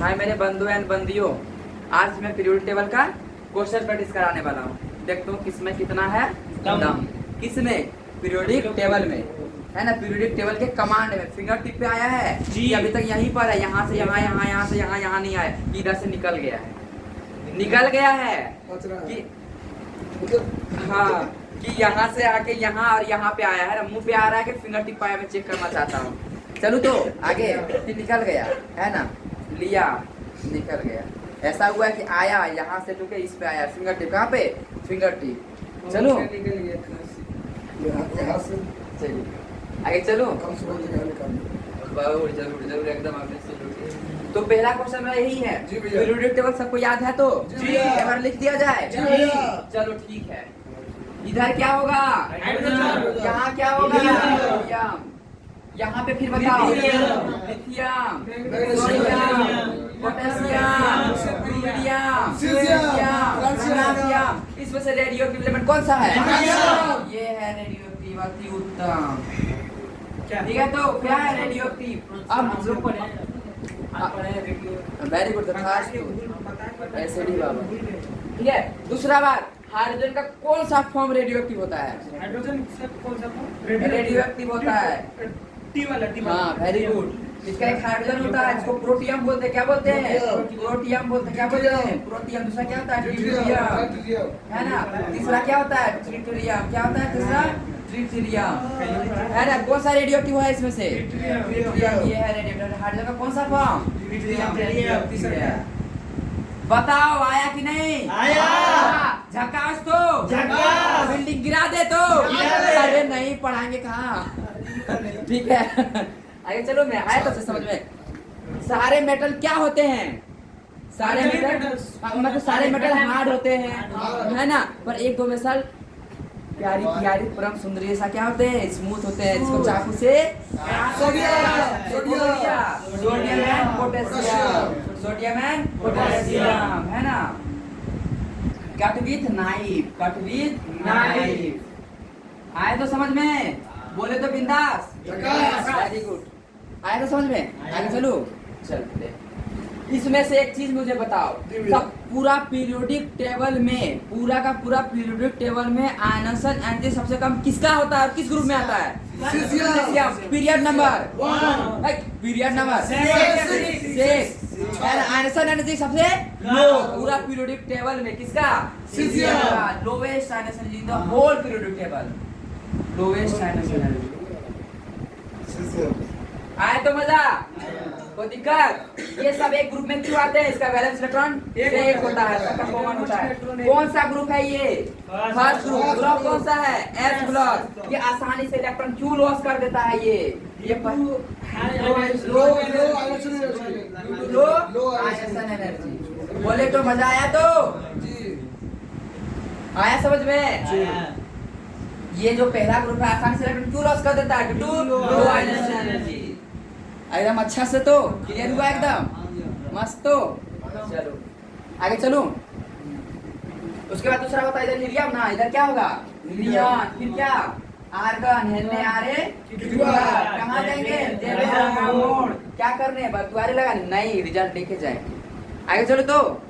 हाय मेरे बंधु एंड बंदियों, आज मैं पीरियोडिक टेबल का क्वेश्चन प्रैक्टिस कराने वाला हूँ। देखते हो किसमें कितना है दम। किसमें? पीरियोडिक टेबल में, है ना। पीरियोडिक टेबल के कमांड में फिंगर टिप पे आया है कि अभी तक यहीं पर है, यहाँ से यहाँ, यहाँ से यहाँ, यहाँ नहीं आया, इधर से निकल गया है, निकल गया है कि हाँ, कि यहाँ से आके यहाँ और यहाँ पे आया है ना, मुंह पे आ रहा है कि फिंगर टिप आया, मैं चेक करना चाहता हूँ। चलो तो आगे कि निकल गया है ना, लिया निकल गया। ऐसा हुआ कि आया यहाँ से टूके इस पे आया, फिंगर टिप कहाँ पे? Finger tip. चलो चलिए आगे चलो। जरूर एकदम आपने सही। तो पहला क्वेश्चन मेरा यही है, पीरियोडिक टेबल सबको याद है तो एक बार लिख दिया जाए। चलो ठीक है। इधर क्या होगा? यहाँ क्या होगा? लिथियम। यहाँ पे फिर बताओ, lithium, sodium, potassium, sodium, calcium. इसमें से रेडियोएक्टिव एलिमेंट कौन सा है? ये है रेडियोएक्टिव, अति उत्तम। ठीक है, तो क्या है रेडियोएक्टिव? अब हम लोग वेरी गुड, ऐसे ही बाबा। ठीक है, दूसरा बात, हाइड्रोजन का कौन सा फॉर्म रेडियोएक्टिव होता है? हाइड्रोजन का कौन सा फॉर्म रेडियोएक्टिव होता है? टी वाला। हाँ वेरी गुड। इसका एक हाइड्रोजन होता है, इसको प्रोटियम बोलते हैं। क्या बोलते हैं? प्रोटियम बोलते हैं। क्या बोलते हैं? प्रोटियम। दूसरा क्या होता है? ट्रिटियम, है ना। तीसरा क्या होता है? ट्रिटियम। क्या होता है तीसरा? ट्रिटियम, है ना। कौन सा रेडियोएक्टिव है इसमें से? ट्रिटियम। ये है रेडियोएक्टिव। हाइड्रोजन का कौन सा फॉर्म? ट्रिटियम। बताओ आया कि नहीं? आया। झकास तो झकास। बिल्डिंग गिरा दे तो अरे नहीं, पढ़ाएंगे कहाँ? ठीक है, आगे चलो। मैं आया तो समझ में। सारे मेटल क्या होते हैं? सारे मेटल मतलब सारे मेटल हार्ड होते हैं, है ना। पर एक दो मेटल प्यारी प्यारी परम सुंदरी ऐसा क्या होते हैं? स्मूथ होते हैं, जिसको चाकू से sodium and potassium, sodium and potassium, है ना। Cut with knife, cut with knife. आए तो समझ में? बोले तो बिंदास। Very good. आए तो समझ में? आगे चलो। चलते। इसमें से एक चीज मुझे बताओ, सब पूरा पीरियोडिक टेबल में, पूरा का पूरा पीरियोडिक टेबल में आयनसन एनर्जी सबसे कम किसका होता है और किस ग्रुप में आता है? Period number 6। आयनसन एनर्जी सबसे लो पूरा पीरियोडिक टेबल में किसका? Lowest ionisation energy in the whole periodic table, lowest ionisation energy. आए तो मजा? कोई दिक्कत? ये सब एक ग्रुप में क्यों आते हैं? इसका वैलेंस इलेक्ट्रॉन एक होता है, सबका कॉमन होता है। कौन सा ग्रुप है ये? First group. ग्रुप कौन सा है? S block. ये आसानी से इलेक्ट्रॉन क्यों लॉस कर देता है? ये लो आयनसन एनर्जी। बोले तो मजा आया तो? आया समझ में? ये जो पहला ग्रुप है आसानी से इलेक्ट्रॉन क्यों लॉस कर देता है? लो आयनसन एनर्जी। एकदम अच्छा से तो क्लियर हुआ, एकदम मस्त। तो चलो आगे चलो। उसके बाद दूसरा होता है इधर हीलियम ना, इधर क्या होगा? हीलियम। फिर क्या? आर्गन, हेलने आरे कहाँ जाएंगे? जेबे रंगा मोड़। क्या करने? बदुआरे लगाने? नहीं, रिजल्ट लेके जाएंगे। आगे चलो तो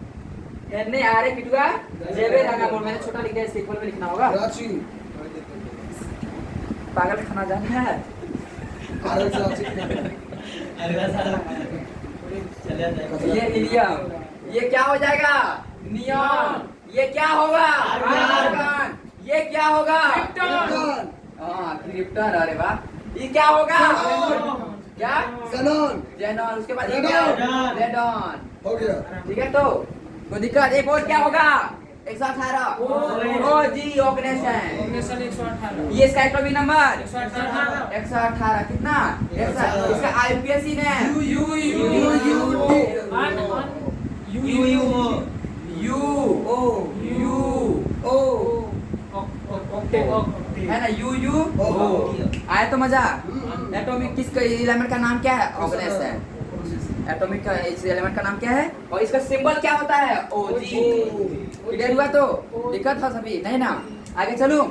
हेलने आरे किटुआ जेबे रंगा मोड़। मैंने छोटा लिख दिया, इसके इक्वल में लिखना होगा। पागल खाना जाना है। ये हीलियम, ये क्या हो जाएगा? नियॉन। ये क्या होगा? आर्गन। ये क्या होगा? क्रिप्टन। हाँ क्रिप्टन। अरे वाह। ये क्या होगा? क्या? ज़ेनॉन। उसके बाद रेडॉन हो गया। ठीक है, तो कोई दिक्कत? एक और क्या होगा? 118 ओजी ऑर्गेनाइजेशन 118। ये इसका एटॉमिक नंबर 118। कितना? इसका आईपीएसी ने है ना, यू आया तो मजा। एटॉमिक किसका एलिमेंट का नाम क्या है? ऑर्गेनाइजेशन। एटॉमिक का इस एलिमेंट का नाम क्या है और इसका सिंबल क्या होता है? ओजी। क्लियर हुआ? तो दिक्कत था सभी नहीं ना? आगे चलो।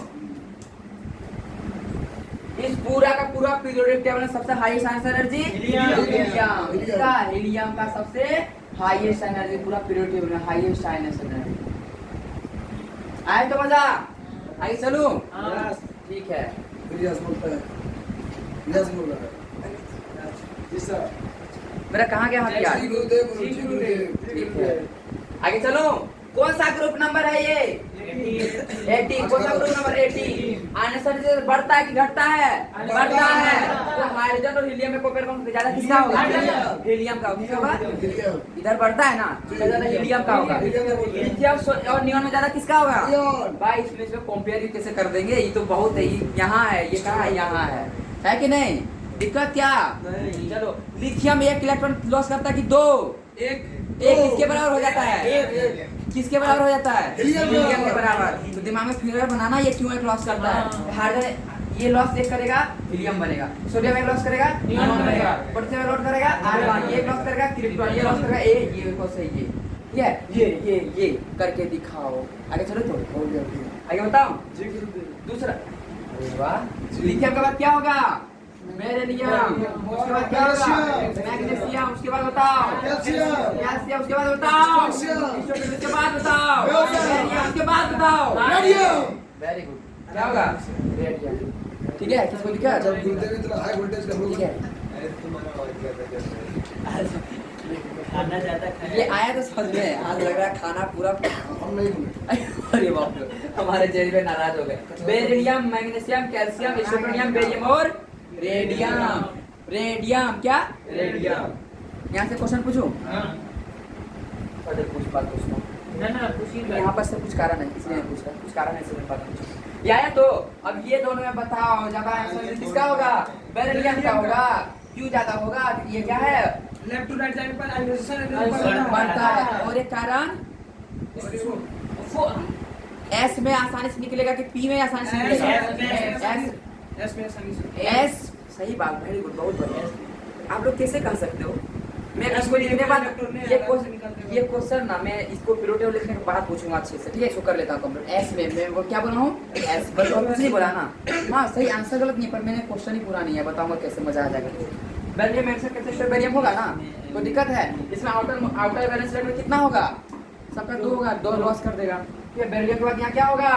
इस पूरा का पूरा पीरियोडिक टेबल में सबसे हाईएस्ट आंसर एनर्जी हीलियम। इसका हीलियम का सबसे हाईएस्ट एनर्जी पूरा पीरियड टेबल में हाईएस्ट एनर्जी। आए तो मजा? आगे चलूं? ठीक है। यस बोलता है, यस बोल रहा है। जी सर। मेरा कहाँ गया हथियार? जी गुरुदेव, जी गुरुदेव। ठीक है, आगे चलो। कौन सा ग्रुप नंबर है ये? 80। कौन सा ग्रुप नंबर 80? आंसर से बढ़ता है कि घटता है? बढ़ता है। तो हाइड्रोजन और हीलियम में कंपेयर कौन ज्यादा किसका होगा? हीलियम का होगा। हिलियम। इधर बढ़ता है ना, तो ज्यादा हीलियम का होगा। लिथियम और नियॉन में ज्यादा किसका होगा? नियॉन। भाई इसमें से कंपेयर भी कैसे कर देंगे? ये तो बहुत है, यहाँ है, ये कहाँ है? यहाँ है कि नहीं? दिक्कत क्या? नहीं। चलो, लिथियम एक इलेक्ट्रॉन लॉस करता है कि दो? एक एक किसके बराबर हो जाता है? किसके बराबर हो जाता है? हीलियम हीलियम के बराबर। तो दिमाग में फिगर बनाना, ये क्यों एक लॉस करता है? हाइड्रोजन ये लॉस एक करेगा, हीलियम बनेगा। सोडियम एक लॉस करेगा, नियॉन बनेगा। पोटेशियम एक लॉस करेगा, आर्गन। ये लॉस करेगा, क्रिप्टॉन। ये लॉस करेगा, ये कौन सा है? ये करके दिखाओ। आगे चलो तो हो गया। आगे बताओ। जी गुरुदेव। दूसरा, अरे वाह। लिथियम के बाद क्या होगा? बेरिलियम। उसके बाद क्या होगा? मैग्नीशियम। उसके बाद बताओ। कैल्शियम। कैल्शियम। उसके बाद बताओ। पोटेशियम। उसके बाद बताओ। रेडियम। रेडियम। उसके बाद बताओ। रेडियम। Very good. क्या होगा? रेडियम। ठीक है, किसको दिक्कत? जब गुरुदेव ने इतना हाई वोल्टेज का ठीक है, ये आया तो समझ में। आज लग रहा है खाना पूरा। हम नहीं बोले। अरे बाप रे, हमारे जेल में नाराज हो गए। बेरिलियम, मैग्नीशियम, कैल्शियम, स्ट्रोनियम, बेरियम और रेडियम। रेडियम क्या? रेडियम। यहाँ से क्वेश्चन पूछूं? अरे कुछ बात पूछना। यहाँ पर से कुछ कारण है, इसलिए नहीं पूछ रहा। कुछ कारण है इसलिए बात पूछ। ये आया तो अब ये दोनों में बताओ ज्यादा आंसर किसका होगा? बेरिलियम का होगा। क्यों ज्यादा होगा? ये क्या है? लेफ्ट टू राइट जाने पर आयोनाइजेशन बढ़ता है। और एक कारण एस में आसानी से निकलेगा कि पी में आसानी से निकलेगा? एस में आसानी से। एस। सही बात, वेरी गुड, बहुत बढ़िया। आप लोग कैसे कह सकते हो? मैं इसको लिखने के बाद ये क्वेश्चन ना मैं इसको पीरियड लिखने के बाद पूछूंगा अच्छे से। ठीक है, इसको कर लेता हूँ कंप्लीट। एस में मैं वो क्या बोला हूँ? एस। बस और कुछ नहीं बोला ना। हाँ सही, आंसर गलत नहीं, पर मैंने क्वेश्चन ही पूरा नहीं है। बताऊंगा कैसे, मजा आ जाएगा। बेरिलियम आंसर कैसे? बेरिलियम होगा ना, कोई दिक्कत है? इसमें आउटर वैलेंस इलेक्ट्रॉन में कितना होगा? सबका 2 होगा, 2 लॉस कर देगा। ठीक है, बेरिलियम के बाद यहाँ क्या होगा?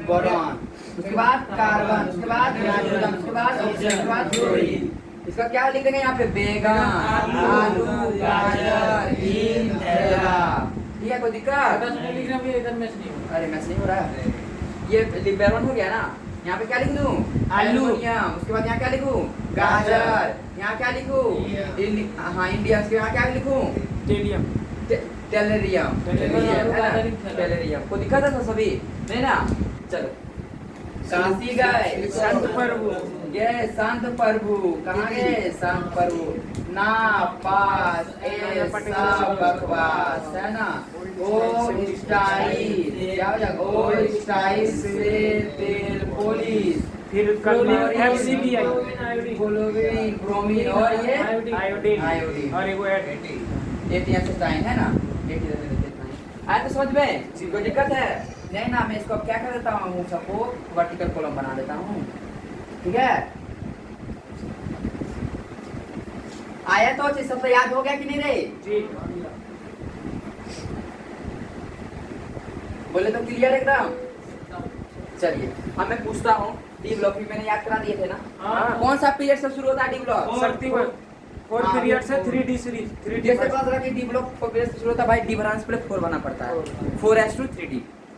बोरॉन। उसके बाद कार्बन। उसके बाद नाइट्रोजन। उसके बाद ऑक्सीजन। उसके बाद क्लोरीन। इसका क्या लिख देंगे यहाँ पे? बैगन, आलू, गाजर, बीन, केला। ठीक है, कोई दिक्कत? अरे मैच नहीं हो रहा है। ये लिबेरॉन हो गया ना। यहाँ पे क्या लिख दूँ? आलू। उसके बाद यहाँ क्या लिखूँ? गाजर। यहाँ क्या लिखूँ? हाँ इंडिया। उसके यहाँ क्या लिखूँ? टेलियम। टेलेरियम। टेलेरियम। कोई दिक्कत है सभी? नहीं ना? चलो, काशी गए संत प्रभु। ये संत प्रभु कहाँ गए? संत प्रभु ना पास ऐसा बकवास है ना। ओ स्टाइल क्या हो जाएगा? ओ स्टाइल से तेल पोलिस। फिर FCBI क्लोरीन, ब्रोमीन और ये आयोडीन और एगो एटियास्टाइन है ना। आया तो समझ में? कोई दिक्कत है? नहीं ना। मैं इसको अब क्या कर देता हूँ? सबको वर्टिकल कॉलम बना देता हूँ। ठीक है, आया तो अच्छे सबसे याद हो गया कि नहीं रे? जी। बोले तो क्लियर एकदम। चलिए अब मैं पूछता हूँ। डी ब्लॉक भी मैंने याद करा दिए थे ना। हाँ। कौन सा पीरियड से शुरू होता है डी ब्लॉक? शक्तिमान 4 पीरियड से 3D सीरीज 3D जैसे पता चला कि डी ब्लॉक पीरियड से शुरू होता है भाई। डी ब्रांच पे 4 बना पड़ता है। 4:3D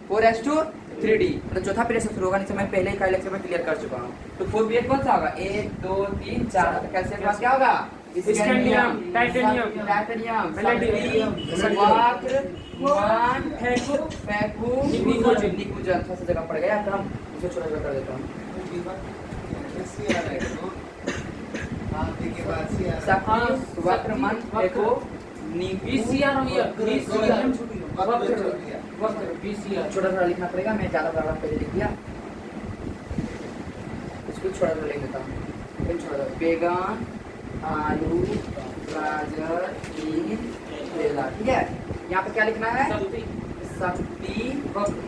4:3D मतलब चौथा पीरियड से शुरू होगा। नहीं तो मैं पहले ही का लेक्चर में क्लियर कर चुका हूँ। तो 4 पीरियड कौन सा होगा? 1 2 3 4। कैल्शियम के बाद क्या होगा? स्कैंडियम, टाइटेनियम, टाइटेनियम, पैलेडियम, वक्र, मान, फेकू, निकुंजन। थोड़ा सा जगह पड़ गया तो हम उसे छोटा छोटा कर देता हूँ। शक्ति, वक्र, मान, फेकू, छोटा छोटा लिखना पड़ेगा। मैं ज्यादा बड़ा पहले लिख दिया, इसको छोटा छोटा लिख देता हूँ। छोटा बैगन, आलू, गाजर, बीन, केला। ठीक है, यहाँ पे क्या लिखना है? शक्ति, वक्र,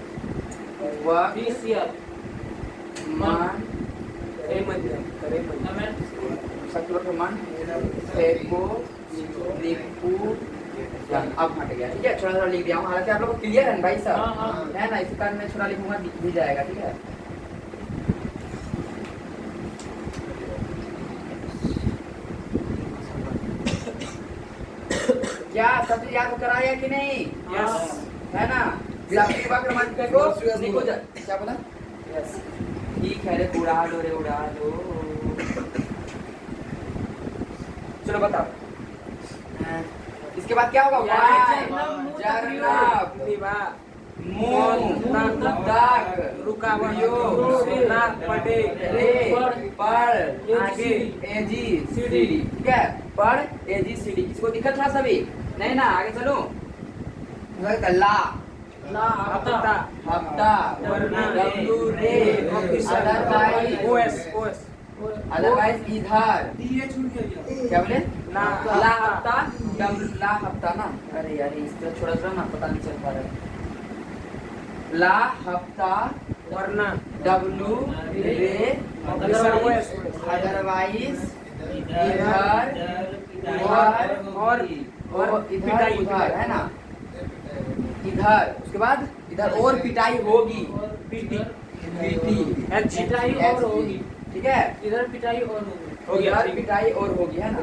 मान, शक्ति, वक्र, मान, फेको, निकू, डन अब हट गया। ठीक है, छोटा छोटा लिख दिया हूँ, हालांकि आप लोग को क्लियर है ना भाई हाँ, हाँ। साहब, है ना? इसी कारण मैं छोटा लिखूंगा, दिख भी जाएगा। ठीक है, क्या सब चीज याद कराया कि नहीं? यस। है ना? सबकी वक्र माध्यिका को निको क्या बोला? यस, ठीक है रे, उड़ा दो रे, उड़ा दो। चलो बताओ, इसके बाद क्या होगा? जर्नब, मुंह, दाग, रुकावट, यो, ना पड़े, रे, पढ़, आगे, एजी, सीडी। ठीक है, पढ़, एजी, सीडी। किसको दिक्कत था सभी? नहीं ना? आगे चलो, ला, हफ्ता, हफ्ता, वरना, डब्लू, रे, ऑफिसर, अदरवाइज, ओएस, अदरवाइज इधर क्या बोले? ला हफ्ता, डब्लू, ला हफ्ता ना? अरे यार इसका छोड़ा छोड़ा ना, पता नहीं चल पा रहा है। ला हफ्ता, वरना, डब्लू, रे, ऑफिसर, ओएस, अदरवाइज इधर, उधर और इधर, पिटाई, उधर, है ना? इधर, उसके बाद इधर और पिटाई होगी, पीटी, पीटी, पिटाई और होगी। ठीक है, इधर पिटाई और होगी। इधर पिटाई और होगी, है ना?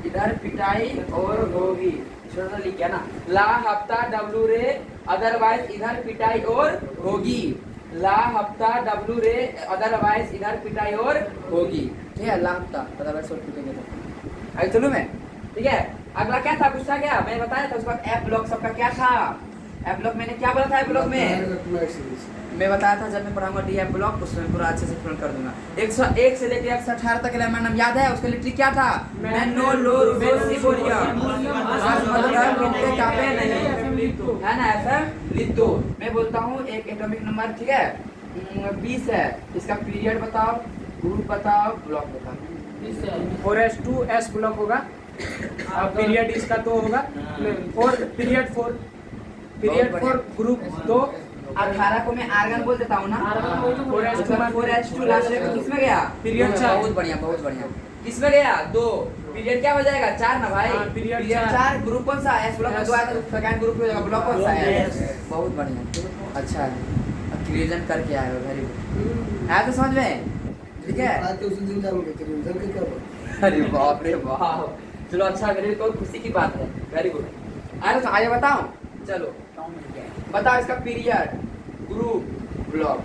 इधर पिटाई और होगी, छोटा सा लिख, है ना? ला हफ्ता, डब्लू, रे, अदरवाइज इधर पिटाई और होगी। ला हफ्ता, डब्लू, रे, अदरवाइज इधर पिटाई और होगी। ठीक है, ला हफ्ता, अदरवाइज और पिटाई होगी। आगे चलूं मैं? ठीक है, अगला क्या था? पूछा क्या? मैंने बताया था। उसके बाद एफ ब्लॉक सबका क्या था? एफ ब्लॉक मैंने क्या बोला था? एफ ब्लॉक में मैं बताया था, जब मैं पढ़ाऊंगा डी एफ ब्लॉक उसमें पूरा अच्छे से एक्सप्लेन कर दूंगा। 101 से लेकर 118 तक एलिमेंट नाम याद है? उसका लिटरी क्या था? मेनोलोरोसिबोरिया, कापे नहीं, है ना? ऐसा लिथो। मैं बोलता हूँ एक एटॉमिक नंबर, ठीक है, 20 है। इसका पीरियड बताओ, ग्रुप बताओ, ब्लॉक बताओ। 4s2s ब्लॉक होगा, पीरियड इसका 2 होगा, 4 पीरियड 4 ग्रुप 2। 18 को मैं आर्गन बोल देता हूँ ना? 4s2 लास्ट में किस में गया? पीरियड 4। बहुत बढ़िया, बहुत बढ़िया। किस में गया? 2। पीरियड क्या हो जाएगा? 4 ना भाई? हाँ, पीरियड 4। ग्रुप कौन सा? एस ब्लॉक में 2 आया था, सेकंड ग्रुप हो जाएगा। ब्लॉक कौन सा है? बहुत बढ़िया, अच्छा है, क्लियर करके आए हो, वेरी गुड। आया तो समझ में? ठीक है, अरे बाप रे बाप, चलो अच्छा, मेरे को खुशी की बात है, वेरी गुड। अरे तो आगे बताओ, चलो बताओ इसका period, group, block.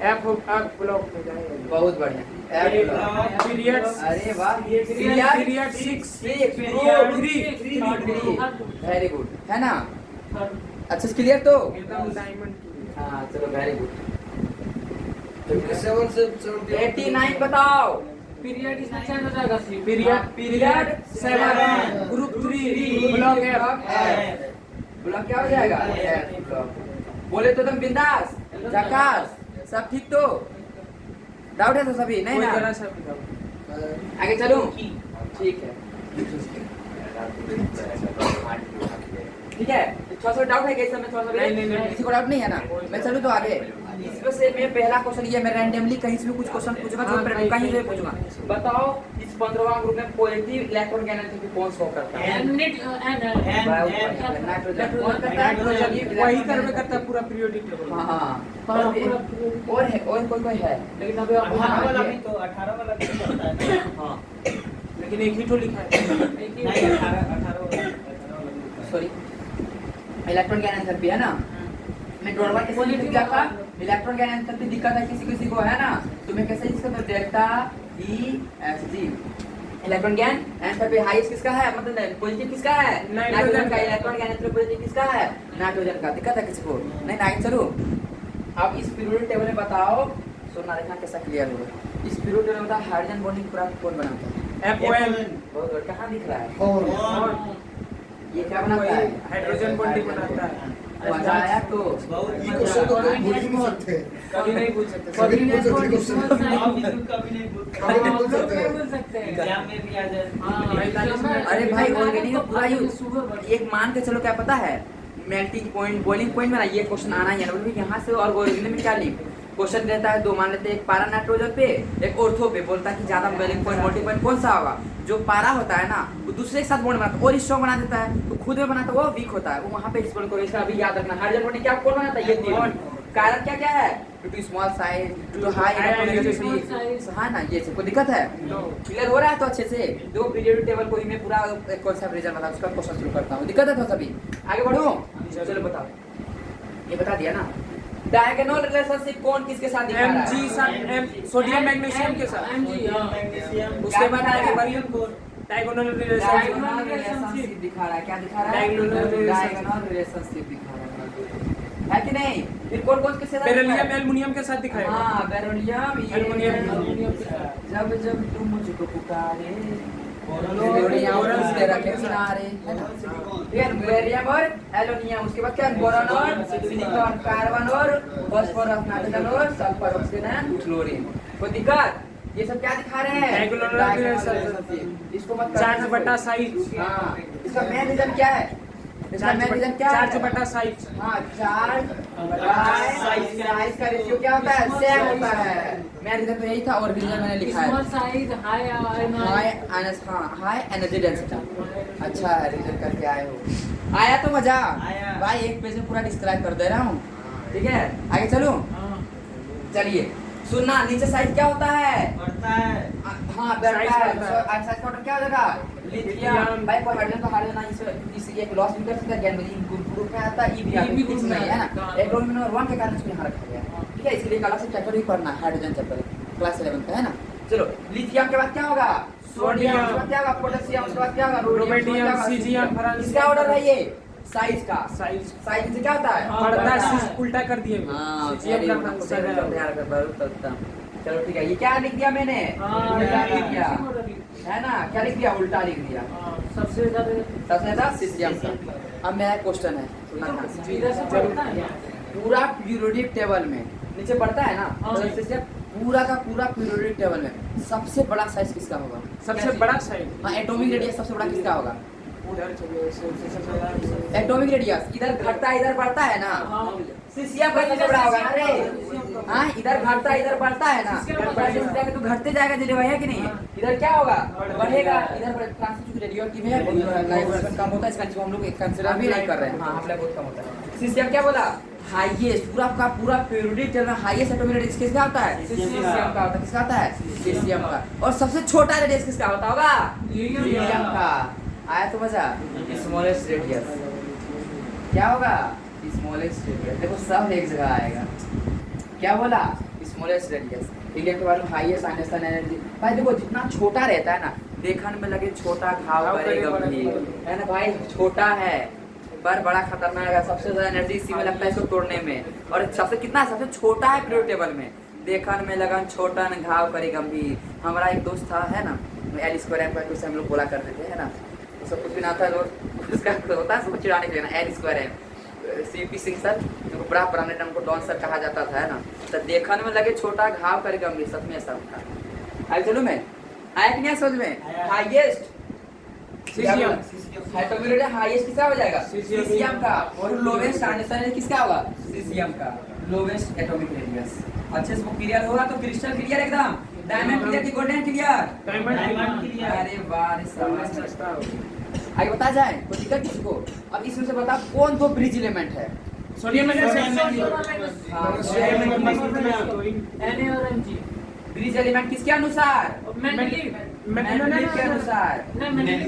F block में जाएगा। बहुत बढ़िया, एफ ब्लॉक। पीरियड, अरे वाह, पीरियड 6, पीरियड 3, वेरी गुड, है ना? अच्छा क्लियर तो? एकदम डायमंड। हाँ चलो, वेरी गुड। 7 से 70 89 बताओ। पीरियड इसमें चेंज हो जाएगा। Period 7, group 3, block F. Block क्या हो जाएगा? F block. बोले तो तुम बिंदास, झकास, सब ठीक तो? डाउट है तो सभी? नहीं ना? जरा सा आगे चलूं? ठीक है, ठीक है। थोड़ा सा डाउट है कि इस समय? थोड़ा सा नहीं। किसी को डाउट नहीं है ना? मैं चलूं तो आगे? इसमें से मैं पहला क्वेश्चन ये, मैं रैंडमली कहीं से भी कुछ क्वेश्चन पूछूंगा, जो कहीं से भी पूछूंगा। बताओ इस 15वां ग्रुप में पॉजिटिव इलेक्ट्रॉन का एनर्जी कौन सा करता है? नाइट्रोजन। वही कर्व करता है पूरा पीरियोडिक टेबल। हाँ, और है, और कोई है? लेकिन अभी 18 वाला भी करता है। हाँ, लेकिन एक ही तो लिखा है। नहीं, 18 वाला। सॉरी, इलेक्ट्रॉन का एनर्जी है ना? मैं नॉर्मल कैसे लिख दिया था? इलेक्ट्रॉन का एनर्जी दिक्कत है किसी को, है ना? तो मैं कैसे इसका तो delta E H G. Electron का एनर्जी हाईएस्ट किसका है? मतलब पॉजिटिव किसका है? नाइट्रोजन का। इलेक्ट्रॉन का एनर्जी पॉजिटिव किसका है? नाइट्रोजन का। दिक्कत है किसी को? नहीं ना? आगे चलो, अब इस पीरियोडिक टेबल में बताओ, सोना देखना कैसा क्लियर होगा। इस पीरियोडिक टेबल में बताओ हाइड्रोजन बॉन्डिंग पूरा कौन बनाता है? FON। बहुत बढ़िया, कहाँ दिख रहा है? और ये क्या बनाता है? हाइड्रोजन बॉन्डिंग बनाता है। मजा आया तो? ये क्वेश्चन तो कोई भूल ही नहीं सकते। कभी नहीं पूछ सकते। कभी नहीं पूछ सकते क्वेश्चन। कभी नहीं बोल सकते हैं। एग्जाम में भी आ जाए। अरे भाई ऑर्गेनिक पूरा यूज, एक मान के चलो, क्या पता है मेल्टिंग पॉइंट, बॉइलिंग पॉइंट में ना ये क्वेश्चन आना ही है ना। यहाँ से और ऑर्गेनिक में क्या लिख क्वेश्चन देता है, 2 मान लेते हैं, एक पारा नाइट्रोजन पे, एक ऑर्थो पे, बोलता है कि ज्यादा बॉइलिंग पॉइंट, मोल्टिंग पॉइंट कौन सा होगा? जो पारा होता है ना वो दूसरे के साथ बॉन्ड बनाता है और स्ट्रॉन्ग बना देता है, तो खुद में बनाता है वो वीक होता है, वो वहाँ पे इस बॉन्ड को इसका अभी याद रखना। हाइड्रोजन बॉन्ड क्या कौन बनाता है? ये तीन। कारण क्या क्या है? Too small size, too high electronegativity, हाँ ना, ये सब कोई दिक्कत है? क्लियर हो रहा है तो अच्छे से। दो पीरियोडिक टेबल को ही मैं पूरा कॉन्सेप्ट रीजन बता उसका क्वेश्चन शुरू करता हूँ। दिक्कत है तो सभी आगे बढ़ो। चलो बताओ, ये बता दिया ना। डायगोनल रिलेशनशिप कौन किसके साथ दिखा रहा है? Mg साथ सोडियम मैग्नीशियम के साथ। मैग्नीशियम उसके बाद क्या आगे दिखा बढ़िए डायगोनल डायगोनल रिलेशनशिप। रिलेशनशिप दिखा रहा है। क्या दिखा रहा है? Diagonal डायगोनल रिलेशनशिप दिखा रहा है कि नहीं? फिर कौन कौन किसके साथ? बेरिलियम एल्युमिनियम के साथ दिखाएगा। हाँ, बेरिलियम, ये एल्युमिनियम के साथ। जब जब तुम मुझको पुकारे, बोरॉन बोरॉन से रखे किनारे, है ना? फिर बेरिलियम और एल्युमिनियम, उसके बाद क्या? बोरॉन और सिलिकॉन, कार्बन और फास्फोरस, नाइट्रोजन और सल्फर, ऑक्सीजन, क्लोरीन। कोई दिक्कत? ये सब क्या दिखा रहे हैं? Diagonal relationship. इसको मत चार्ज बटा साइज। हाँ, इसका मेन रीजन क्या है? इसका मेन रीजन क्या है? चार्ज बटा साइज। हाँ, चार्ज साइज का रेशियो क्या होता है? सेम होता है। मेन रीजन तो यही था और रीजन मैंने लिखा है small size high high energy density. अच्छा है, रीजन करके आए हो। आया तो मजा? आया। भाई एक पेज में पूरा डिस्क्राइब कर दे रहा हूँ, ठीक है? आगे चलो, चलिए सुनना। नीचे साइज क्या होता है? बढ़ता है। हाँ, बढ़ता है। Size बढ़ता है। साइज का ऑर्डर क्या हो जाएगा? लिथियम। भाई कोई हाइड्रोजन तो हाइड्रोजन ना, इस एक लॉस भी कर सकता है, गैस में ग्रुप में आता है, ई भी आता है, कुछ नहीं है ना। इलेक्ट्रॉन में 1 के कारण इसको यहाँ रखा गया है, ठीक है? इसलिए एक अलग से चैप्टर भी पढ़ना है, हाइड्रोजन चैप्टर क्लास 11 का, है ना? चलो, लिथियम के बाद क्या होगा? सोडियम। उसके बाद क्या होगा? पोटेशियम। उसके बाद क्या होगा? Rhodium, caesium, francium. किसका ऑर्डर है ये? साइज का। साइज साइज से क्या होता है? बढ़ता है, उल्टा कर दिए। हाँ, सीजियम का आंसर है। ध्यान रखना पड़ता। चलो ठीक है, ये क्या लिख दिया मैंने? उल्टा लिख दिया, है ना? क्या लिख दिया? उल्टा लिख दिया। सबसे ज्यादा सीजियम का। अब मेरा क्वेश्चन है, सुनना ध्यान से। इधर से पढ़ता है पूरा पीरियोडिक टेबल में नीचे पढ़ता है ना, हाँ। तो इससे पूरा का पूरा पीरियोडिक टेबल में सबसे बड़ा साइज किसका होगा? सबसे बड़ा साइज हाँ, एटॉमिक रेडियस सबसे बड़ा किसका होगा? उधर चलिए, सबसे बड़ा एटॉमिक रेडियस इधर घटता है इधर बढ़ता है ना, हाँ। सीसियम का सबसे बड़ा होगा ना रे। हाँ, इधर घटता है इधर बढ़ता है ना, तो घटते जाएगा जल्दी भाई, है कि नहीं? इधर क्या होगा? बढ़ेगा। इधर ट्रांसमिशन रेडियोएक्टिव है, लाइफ कम होता है, इसका हम लोग कंसीडर भी नहीं कर रहे हैं। हाँ, हम लोग बहुत कम होता है। सीसियम क्या बोला? हाईएस्ट, पूरा का पूरा पीरियोडिक टेबल में हाईएस्ट एटॉमिक रेडियस किसका होता है? सीसियम का होता है। किसका होता है? सीसियम का। और सबसे छोटा रेडियस किसका होता होगा? हीलियम का। आया तो मजा? स्मॉलेस्ट रेडियस क्या होगा? Smallest radius. देखो सब एक जगह आएगा। क्या बोला? Smallest radius. हीलियम के बाद हाईएस्ट आइंस्टाइन एनर्जी। भाई देखो जितना छोटा रहता है ना, देखने में लगे छोटा घाव करे गंभीर, है ना भाई? छोटा है पर बड़ा खतरनाक है। सबसे ज्यादा एनर्जी इसी में लगता है इसको तोड़ने में। और सबसे कितना सबसे छोटा है पीरियोडिक टेबल में, देखने में लगा छोटा न घाव करे गंभीर। हमारा एक दोस्त था, है ना, एल स्क्वायर एम से हम लोग बोला करते थे, है ना? उसका कुछ भी ना था, उसका होता है चिड़ाने के लिए ना, L square M. CP Singh sir, जो बड़ा पुराने टाइम को डॉन सर कहा जाता था, है ना? तो देखने में लगे छोटा घाव करे गंभीर, सच में ऐसा था। आगे चलो, मैं आया कि नहीं समझ में? हाईएस्ट हाईएस्ट किसका हो जाएगा? सीसियम का। और लोवेस्ट आइंस्टाइन किसका होगा? सीसियम का। Lowest atomic radius. अच्छे से क्लियर होगा तो क्रिस्टल क्लियर एकदम। डायमंड क्लियर कि गोल्डन क्लियर? Diamond clear. अरे वाह रे समझ। आगे बता जाए, कोई दिक्कत किसी को? अब इसमें से बता कौन दो ब्रिज एलिमेंट है? सोडियम ब्रिज एलिमेंट किसके अनुसार? मेंडलीव मेंडलीव के अनुसार। मेंडलीव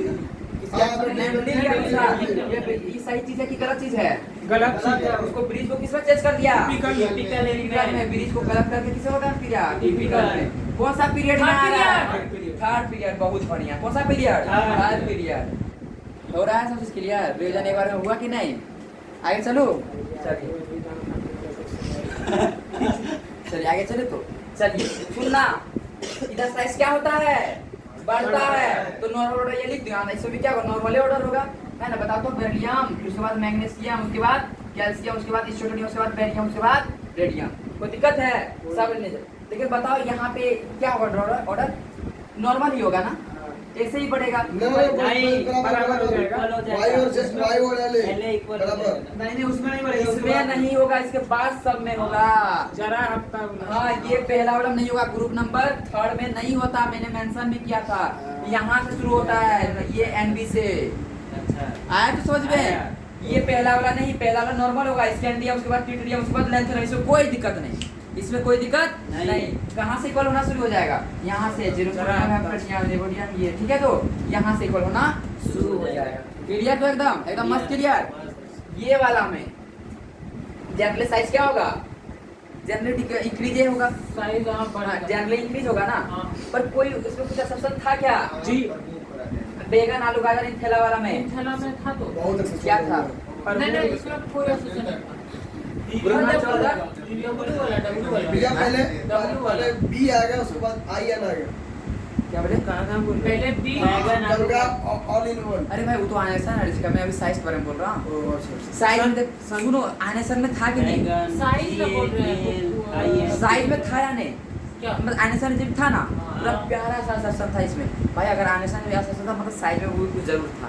के अनुसार। ये सही चीज है कि गलत चीज है? गलत चीज है। उसको ब्रिज को किसमें चेंज कर दिया? टिपिकल में ब्रिज को गलत करके किसे होता है किया? टिपिकल में। कौन सा पीरियड में आ रहा है? Third period. बहुत बढ़िया। कौन सा पीरियड? Third period. हो रहा है सब चीज क्लियर? रिवीजन एक बार में हुआ कि नहीं? आगे चलो, चलिए चलिए आगे चले तो चलिए सुनना। इधर साइज क्या होता है? बढ़ता है। तो नॉर्मल ऑर्डर ये लिख दिया ना, इसमें भी क्या होगा? नॉर्मल ऑर्डर होगा, है ना? बताओ तो बेरिलियम, उसके बाद मैग्नीशियम, उसके बाद कैल्शियम, उसके बाद स्ट्रोंटियम, उसके बाद बेरियम, उसके बाद रेडियम। कोई दिक्कत है? सब लेकिन बताओ यहाँ पे क्या होगा ऑर्डर? ऑर्डर नॉर्मल ही होगा ना? ऐसे ही बढ़ेगा। नहीं, बराबर हो जाएगा। वाई और जेड वाई और एल पहले इक्वल बराबर। नहीं उसमें नहीं बढ़ेगा, उसके इसमें बाद- नहीं होगा, इसके बाद सब में होगा। जरा हफ्ता हाँ, ये पहला वाला नहीं होगा, ग्रुप नंबर 3 में नहीं होता, मैंने मेंशन भी किया था। यहाँ से शुरू होता है, ये एनबी से अच्छा आया तो समझ आया। में। ये पहला वाला नहीं, पहला वाला नॉर्मल होगा, स्कैन दिया उसके बाद टीट दिया उसके बाद लेंथ, इसमें कोई दिक्कत नहीं, इसमें कोई दिक्कत नहीं। नहीं। कहाँ से इक्वल होना शुरू हो जाएगा? यहाँ से जीरो ये, ठीक है, तो यहाँ से इक्वल होना शुरू हो जाएगा। क्लियर तो एकदम एकदम मस्त क्लियर। ये वाला में जनरली साइज क्या होगा? जनरली इंक्रीज ये होगा, साइज यहाँ बढ़ा जनरली इंक्रीज होगा ना। हाँ। पर कोई इसमें कुछ एक्सेप्शन था क्या? जी बैगन आलू गाजर इन ठेला वाला में थैला में था तो बहुत अच्छा क्या था? पर नहीं नहीं इसमें कोई ऐसा नहीं था। ग्रुप नंबर 14 डब्ल्यू वाला डब्ल्यू वाला भैया पहले डब्ल्यू वाला पहले बी आ गया उसके बाद आई एन आ गया क्या बोले? कहाँ बोल रहे पहले बी बैगन आलू गंगा ऑल इन वन। अरे भाई वो तो आने सर इसका, मैं अभी साइज के बारे में बोल रहा हूँ। ओ अच्छा साइज में सुनो, आने सर में था कि नहीं? बैगन साइज का बोल रहे हैं। आई साइज में था या नहीं? क्या मतलब आने सर जब था ना, हाँ। पूरा प्यारा सा सेक्शन था इसमें। भाई अगर आने सर में ऐसा सेक्शन था, मतलब साइज में वो कुछ जरूर था।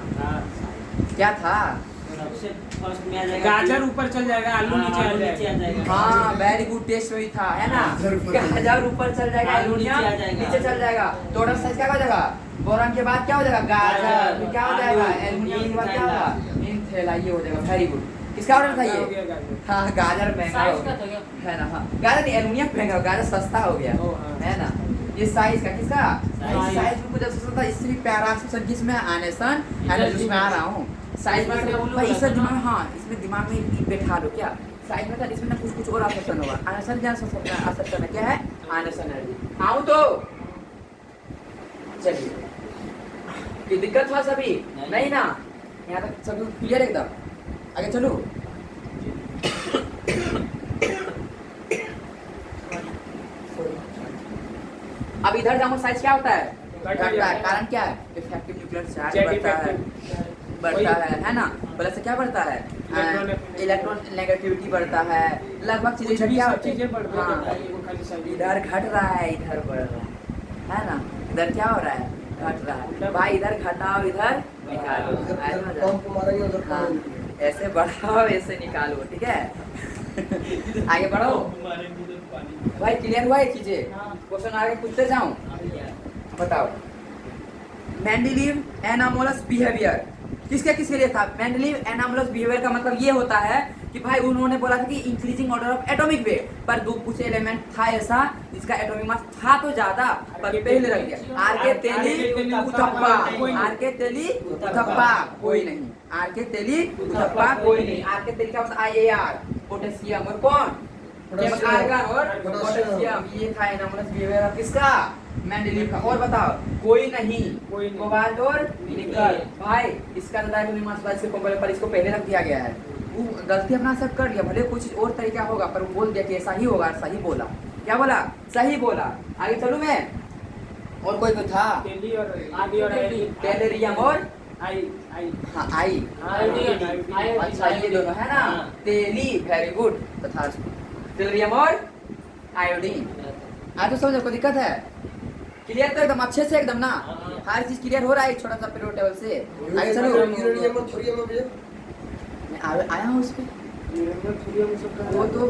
क्या था? सबसे फर्स्ट में आ जाएगा गाजर ऊपर चल जाएगा, आलू नीचे आ जाएगा। हाँ, वेरी गुड, टेस्ट में भी था, है ना। गाजर ऊपर चल जाएगा, आलू एलुमिनियम नीचे आ जाएगा। नीचे चल जाएगा। टोटल साइज क्या हो जाएगा? बोरॉन के बाद क्या हो जाएगा? गाजर। फिर क्या हो जाएगा? आलू, एलुमिनियम के बाद इन क्या होगा? इन थैला, ये हो जाएगा। Very good. किसका ऑर्डर था हो ये? गया गाजर। हाँ, गाजर महंगा हो साइज का गया, था क्या? है ना। हाँ, गाजर नहीं, एलुमिनियम महंगा हो, गाजर सस्ता हो गया, ओ, हाँ। है ना। ये साइज का किसका? साइज। साइज में कुछ ऐसा था, इससे भी प्यारा सेक्शन किसमें? आनेसन, है ना, जिसमें आ रहा हूँ। साइज में भाई इसका दिमाग, हाँ इसमें दिमाग में बैठा लो क्या। साइज में था, इसमें ना कुछ और ऑप्शन होगा। आनेसन क्या ऑप्शन है? क्या है? आनेसन एनर्जी। आऊँ तो चलिए, की दिक्कत हुआ सभी? नहीं ना, यहाँ तक सब क्लियर एकदम। आगे चलो। अब इधर जाऊँ, साइज क्या होता है? घटता है। कारण क्या है? इफेक्टिव न्यूक्लियर चार्ज जेट बढ़ता है, इफेक्टिव बढ़ता है ना। प्लस से क्या बढ़ता है? इलेक्ट्रॉन नेगेटिविटी बढ़ता है। लगभग कुछ चीजें भी क्या सब होती चीजें बढ़ हाँ। रही है, वो खाली साइज। इधर घट रहा है, इधर बढ़ रहा है ना। इधर क्या हो रहा है? घट रहा है। भाई इधर घटाओ, इधर निकालो, ऐसा हो जाए। पंप मारेंगे उधर हाँ, पानी निकलेगा। ऐसे बढ़ाओ, ऐसे निकालो, ठीक है। आगे बढ़ो भाई, क्लियर हुआ ये चीजें? हाँ। क्वेश्चन आगे पूछते जाऊं, बताओ। मेंडेलीव एनामोलस बिहेवियर किसके किसके लिए था? मेंडेलीव एनामोलस बिहेवियर का मतलब ये होता है कि भाई उन्होंने बोला था कि increasing order of atomic weight, पर दो कुछ एलिमेंट था ऐसा जिसका एटॉमिक मास था तो ज्यादा, पर पहले रख दिया। आर के तेली उथप्पा, आर के तेली उथप्पा कोई नहीं, आर के तेली उथप्पा कोई नहीं। आर के तेली का मतलब IAR, पोटेशियम, और कौन? आर्गन और पोटेशियम। ये था एनामोलस बिहेवियर ऑफ किसका? मेंडेलीव का। और बताओ, कोई नहीं, कोई नहीं। कोबाल्ट और निकल। भाई इसका एटॉमिक मास इसके कंपेयर पर इसको पहले रख दिया गया है। वो गलती अपना सब कर लिया, भले कुछ और तरीका होगा, पर वो बोल दिया कि ऐसा ही होगा, सही बोला। क्या बोला? सही बोला। आगे चलूं मैं? और कोई तो था? तेली और आदि और आई टेलेरियम और आई हाँ, आई। आयोडीन अच्छा, ये दोनों है ना। तेली, वेरी गुड। तथा टेलेरियम और आयोडीन। आज तो समझो, कोई दिक्कत है? क्लियर तो एकदम अच्छे से एकदम ना, हर चीज क्लियर हो रहा है एक छोटा सा पीरियड टेबल से। आगे चलो। यूरेनियम और थोरियम में भैया मैं आया हूँ उस पे, यूरेनियम थोरियम में सब वो तो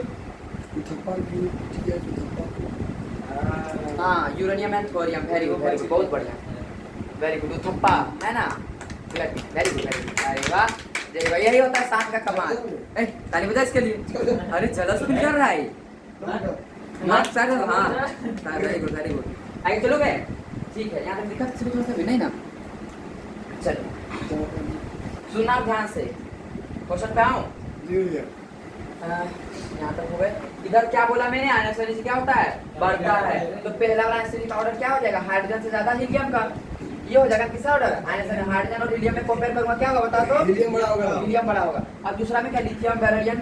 उथप्पा की ठीक है उथप्पा। हाँ, uranium and thorium, very good, बहुत बढ़िया, वेरी गुड। उथप्पा है ना, वेरी गुड, वेरी गुड। अरे वाह, जय भाई, यही होता है सांस का कमाल। ए, ताली बजा इसके लिए। अरे जलस फील कर रहा है। मार्क्स सर, हाँ, वेरी गुड, वेरी गुड। आगे चलोगे? ठीक है, यहाँ तक दिक्कत थोड़ा सा भी नहीं ना। चलो सुनना ध्यान से, क्वेश्चन पे आऊँ? जी भैया यहाँ तक हो गए। इधर क्या बोला मैंने? आयनोस्फीयर से क्या होता है? बढ़ता है। तो पहला वाला आयनोस्फीयर का ऑर्डर क्या हो जाएगा? हाइड्रोजन से ज्यादा हीलियम का। ये हो जाएगा किसका ऑर्डर? आयनोस्फीयर हाइड्रोजन और हीलियम में कंपेयर करूंगा, क्या होगा बता दो? हीलियम बड़ा होगा। हीलियम बड़ा होगा। अब दूसरा में क्या? Lithium, beryllium,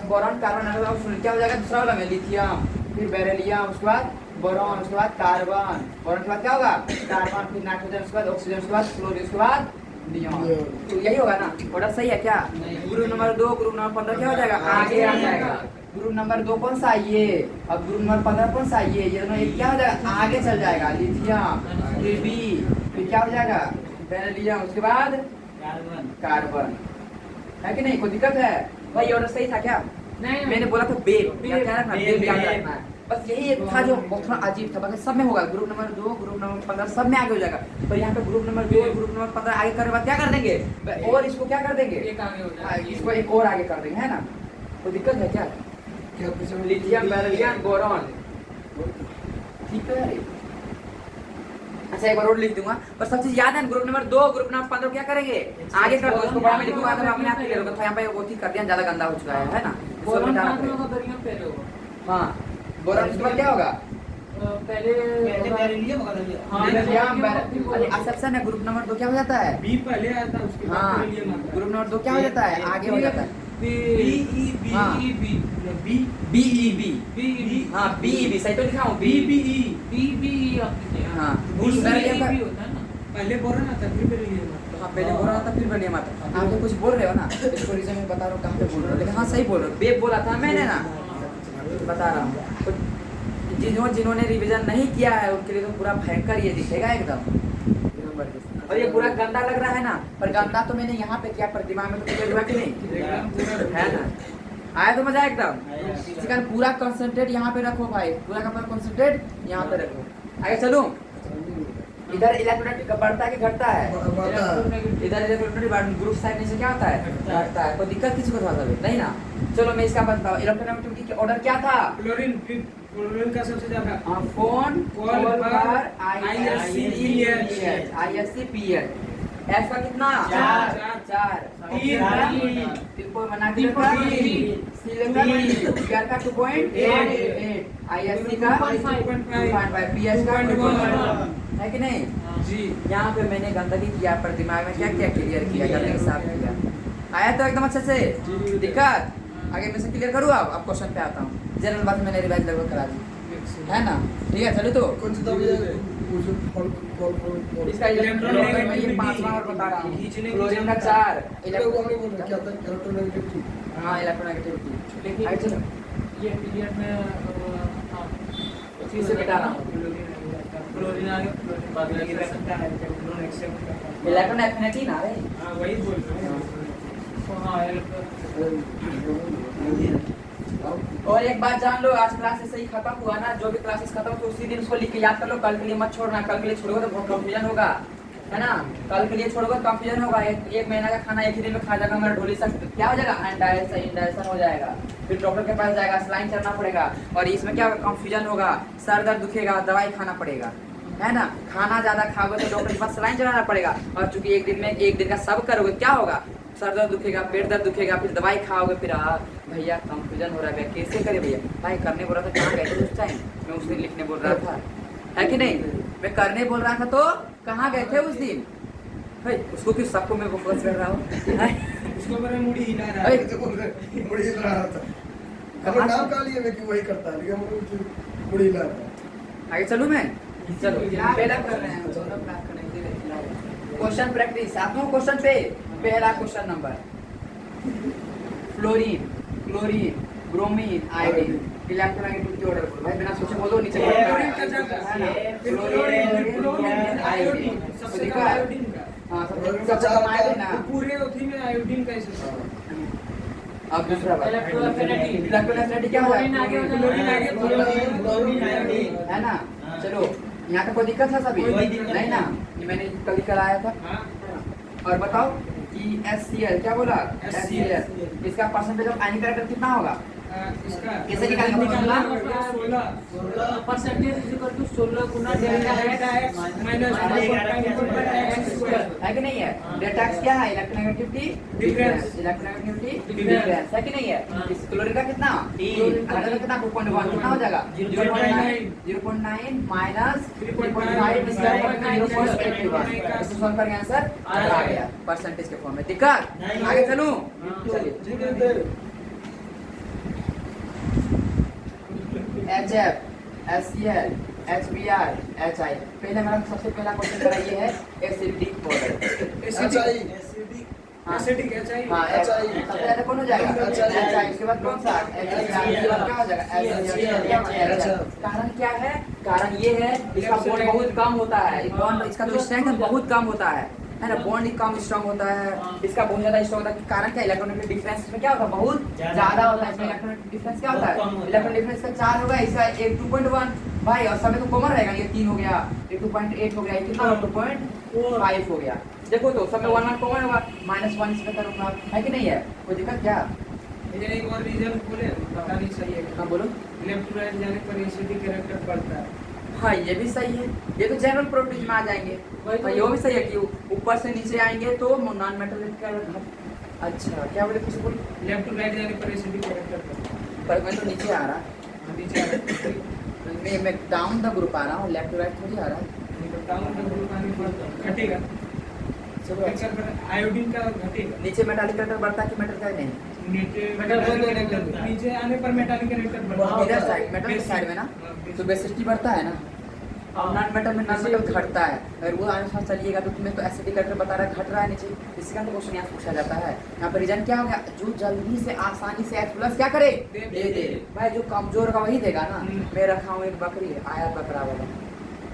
boron, carbon, nitrogen. क्या हो जाएगा दूसरा वाला में? लिथियम, फिर बेरिलियम, उसके बाद बोरॉन, उसके बाद कार्बन, बोरॉन के बाद क्या होगा? कार्बन, फिर नाइट्रोजन, उसके बाद ऑक्सीजन, उसके बाद फ्लोरीन, उसके बाद नियॉन। तो यही होगा ना? ऑर्डर सही है क्या? ग्रुप नंबर 2, ग्रुप नंबर 15 क्या हो जाएगा? आगे आ जाएगा। ग्रुप नंबर 2 कौन सा? ये। अब ग्रुप नंबर 15 कौन सा? ये दोनों एक क्या हो जाएगा? आगे चल जाएगा। लिथियम, फिर बी, फिर क्या हो जाएगा बेरिलियम, उसके बाद कार्बन। कार्बन, है कि नहीं? कोई दिक्कत है भाई? ऑर्डर सही था क्या? नहीं मैंने बोला था बेब, क्या कह रहा था? बेब याद बेब। रखना है। बस यही एक था जो बहुत थोड़ा अजीब था, बाकी सब में होगा। ग्रुप नंबर 2, ग्रुप नंबर 15 सब में आगे हो जाएगा। पर यहाँ पे ग्रुप नंबर 2 ग्रुप नंबर 15 आगे करने के बाद क्या कर देंगे? और इसको क्या कर देंगे? एक आगे हो हाँ, जाएगा। इसको एक और आगे कर देंगे, है ना? कोई दिक्कत है क्या? क्या पीछे लिथियम, बेरिलियम, बोरॉन, ठीक है। अच्छा एक बार और लिख दूंगा, पर सब चीज याद है। ग्रुप नंबर 2 ग्रुप नंबर 15 क्या करेंगे? आगे कर दो उसको, बड़ा में लिखूंगा तो अपने आप क्लियर होगा। तो यहाँ पे वो ठीक कर दिया, ज्यादा गंदा हो चुका है ना? इसको बोरॉन मिटाना बाद में पड़ेगा। होगा, बेरिलियम पहले होगा। हाँ, बोरॉन उसके बाद क्या होगा? पहले पहले होगा- बेरिलियम होगा तभी। हाँ, लिथियम, बेरिलियम, अरे एक्सेप्शन है। ग्रुप नंबर 2 क्या हो जाता है? बी पहले आया था, उसके बाद हाँ, बेरिलियम आता है। ग्रुप नंबर 2 क्या हो जाता है? आगे हो जाता है बी हाँ। B BEB। हाँ, BEB सही तो लिखा हूँ। B BEB। बी आप लिखे हैं। हाँ, उस बेरिलियम का बी होता है ना। पहले बोरॉन आता फिर बेरिलियम आता। हाँ, पहले बोल रहा था फिर बेरिलियम आता। आप तो कुछ बोल रहे हो ना, इसको रीजन में बता रहा हूँ कहाँ पे बोल रहे हो। लेकिन हाँ सही बोल रहे हो, बेब बोला था मैंने ना, बता रहा हूँ। तो जिन्होंने रिवीजन नहीं किया है उनके लिए तो पूरा भयंकर ये दिखेगा एकदम। और ये पूरा गंदा लग रहा है ना, पर गंदा तो मैंने यहाँ पे किया, पर दिमाग में तो क्लियर हुआ कि नहीं? एकदम पूरा है ना? आया तो मजा एकदम। इसी कारण पूरा कंसंट्रेट यहाँ पे रखो भाई, पूरा का पूरा कंसंट्रेट यहाँ पे रखो। आगे चलूं? इधर इलेक्ट्रोनेट बढ़ता है कि घटता है? इधर इलेक्ट्रोनेट ग्रुप साइड में से क्या होता है? घटता है। कोई दिक्कत किसी को था सभी? नहीं ना? चलो मैं इसका बताऊँ। इलेक्ट्रोनेगेटिविटी का ऑर्डर क्या था? क्लोरीन, फिर क्लोरीन का सबसे ज्यादा फोन कॉल पर ISCPH। F का कितना? चार। 4। तीन। को बना के रखा। C लेकर PR का 2.8। ISC का 2.5। PH का 2.1 है कि नहीं? जी। यहाँ पे मैंने गंदगी किया, पर दिमाग में क्या क्या क्लियर किया, गंदगी साफ किया। आया तो एकदम अच्छे से? दिक्कत? आगे मैं से क्लियर करूँ? अब क्वेश्चन पे आता हूँ। जनरल बात मैंने रिवाइज लगभग करा दी, है ना? ठीक है, चलो तो कौन सा दवाई मुझे कॉल इसका इलेक्ट्रॉन मैं ये 5वां और बता रहा हूँ। खींचने की क्लोरीन का क्षमता। 4 वो हमने बोला क्या था इलेक्ट्रोनेगेटिविटी। हाँ, इलेक्ट्रोनेगेटिविटी। देखिए आगे चलो, ये पीरियड में हाँ, फिर से मिटा रहा हूँ। क्लोरीन आ गया, क्लोरीन बाद में लग सकता है इलेक्ट्रॉन एक्सेप्ट करता है। इलेक्ट्रॉन एफिनिटी ना रे। हाँ वही बोल रहे हैं। तो हाँ इलेक्ट्रॉन और एक बात जान लो, आज क्लास ऐसे ही खत्म हुआ ना, जो भी क्लासेस खत्म तो उसी दिन उसको लिख के याद कर लो। कल के लिए मत छोड़ना, कल के लिए छोड़ोगे तो बहुत कंफ्यूजन होगा, है ना? कल के लिए छोड़ोगे तो कंफ्यूजन होगा। एक महीना का खाना एक ही दिन में खा जाएगा हमारा ढोली सब, क्या हो जाएगा? इंडाइजेशन हो जाएगा। फिर डॉक्टर के पास जाएगा, सलाइन चलना पड़ेगा, और इसमें क्या होगा? कंफ्यूजन होगा, सर दर्द दुखेगा, दवाई खाना पड़ेगा, है ना? खाना ज्यादा खाओगे तो डॉक्टर के पास सलाइन चलाना पड़ेगा। और चूंकि एक दिन का सब करोगे, क्या होगा? सर दर्द दुखेगा, पेट दर्द दुखेगा, फिर दवाई खाओगे। फिर भैया कंफ्यूजन हो रहा है, कैसे करे भैया? भाई करने बोल रहा था, कहाँ गए थे उस टाइम? मैं उस दिन लिखने बोल रहा था, है कि नहीं? मैं करने बोल रहा था तो कहाँ गए थे उस दिन? भाई उसको क्यों सबको मैं फोकस कर रहा हूँ? उसको मेरा मुड़ी हिला रहा अरे, है। मुड़ी हिला रहा था। हमें नाम कहा लिया कि वही करता है, लेकिन मुझे मुड़ी हिला रहा है। आगे चलूँ मैं? चलो पहला कर रहे हैं, दोनों क्लास करने। क्वेश्चन प्रैक्टिस, आप लोग क्वेश्चन पे पहला question number. Fluorine, chlorine, bromine, iodine, electronegativity order करो भाई, बिना सोचे बोलो। नीचे क्लोरीन का ज्यादा है, फिर क्लोरीन, आयोडीन, सबसे कम आयोडीन का। हाँ, सबसे कम आयोडीन ना। पूरे उठी में आयोडीन का हिस्सा। अब दूसरा बात, इलेक्ट्रोनेगेटिविटी इलेक्ट्रोनेगेटिविटी क्या होगा? क्लोरीन आगे हो जाएगा। क्लोरीन आगे, क्लोरीन आयोडीन। है ना? चलो यहाँ पे कोई दिक्कत है सभी? कोई दिक्कत नहीं ना? ये मैंने कल कराया था। हाँ। और बताओ कि HCl क्या बोला? HCl इसका परसेंटेज ऑफ आयनिक कैरेक्टर कितना होगा? इसका कैसे निकालेंगे? 16 परसेंटेज इज इक्वल टू 16 गुना डेल्टा एक्स माइनस है कि नहीं है? डेल्टा एक्स क्या है? Electronegativity Difference। Electronegativity Difference। Difference, है कि नहीं है? हाँ। इस क्लोरीन का कितना? तीन। अगर का कितना? 2.1 कितना हो जाएगा? 0.9 माइनस 3.5 इसका 0.81। इसको सॉल्व करके आंसर आ गया परसेंटेज के फॉर्म में। दिक्कत? नहीं। आगे चलूं? ठीक है चलिए। HF, HCl, HBr, HI। पहले हमारा सबसे पहला क्वेश्चन मेरा ये है एसिडिक पाउडर। Acidic HI। हाँ, सबसे पहले कौन हो जाएगा? HI। उसके बाद कौन सा? HCl। उसके बाद क्या हो जाएगा? HCl। कारण क्या है? कारण ये है इसका बॉन्ड बहुत कम होता है, बॉन्ड इसका जो स्ट्रेंथ है बहुत कम होता है ना, बॉन्ड कम स्ट्रांग होता है, इसका बहुत ज्यादा स्ट्रांग होता है। कारण क्या, इलेक्ट्रॉनिक डिफरेंस में क्या होता है, बहुत ज्यादा होता है। इसमें इलेक्ट्रॉनिक डिफरेंस क्या होता है, इलेक्ट्रॉनिक डिफरेंस का 4 होगा, इसका 2.1 भाई, और समय तो कॉमन रहेगा, ये 3 हो गया, ये 2.8 हो गया, ये कितना 2.5 हो गया। देखो तो सब में 1 कॉमन होगा, -1 इसमें करूंगा, है कि नहीं है, कोई दिक्कत क्या? ये एक और रीजन बोले, पता नहीं सही है। हाँ बोलो। लेफ्ट टू राइट जाने पर एसिडिक कैरेक्टर बढ़ता है। हाँ ये भी सही है, ये तो जनरल प्रॉपर्टीज में आ जाएंगे। हाँ, ये भी सही है कि ऊपर से नीचे आएंगे तो नॉन मेटालिक का। अच्छा क्या बोले, कुछ बोल। लेफ्ट टू राइट जाने पर एसिडिक कैरेक्टर बढ़ता है। पर मैं तो नीचे आ रहा, नीचे आ रहा है। मैं डाउन द ग्रुप आ रहा हूँ, लेफ्ट टू राइट थोड़ी आ रहा है। डाउन द ग्रुप आने पर घटेगा, आयोडीन का घटेगा। नीचे मेटालिक कैरेक्टर बढ़ता है कि मेटल का नहीं? नीचे आने पर मेटालिक कैरेक्टर बढ़ता इधर साइड, मेटल के साइड में ना, तो बेसिसिटी बढ़ता है ना, और नॉन मेटल में नॉन मेटल घटता है। अगर वो आने साथ चलिएगा तो तुम्हें तो एसिडिक कैरेक्टर बता रहा है घट रहा है नीचे, इसका तो क्वेश्चन यहाँ पूछा जाता है। यहाँ पर रीजन क्या हो गया, जो जल्दी से आसानी से H+ क्या करे, दे भाई, जो कमजोर का वही देगा ना। मैं रखा हूँ एक बकरी, आया बकरा वाला,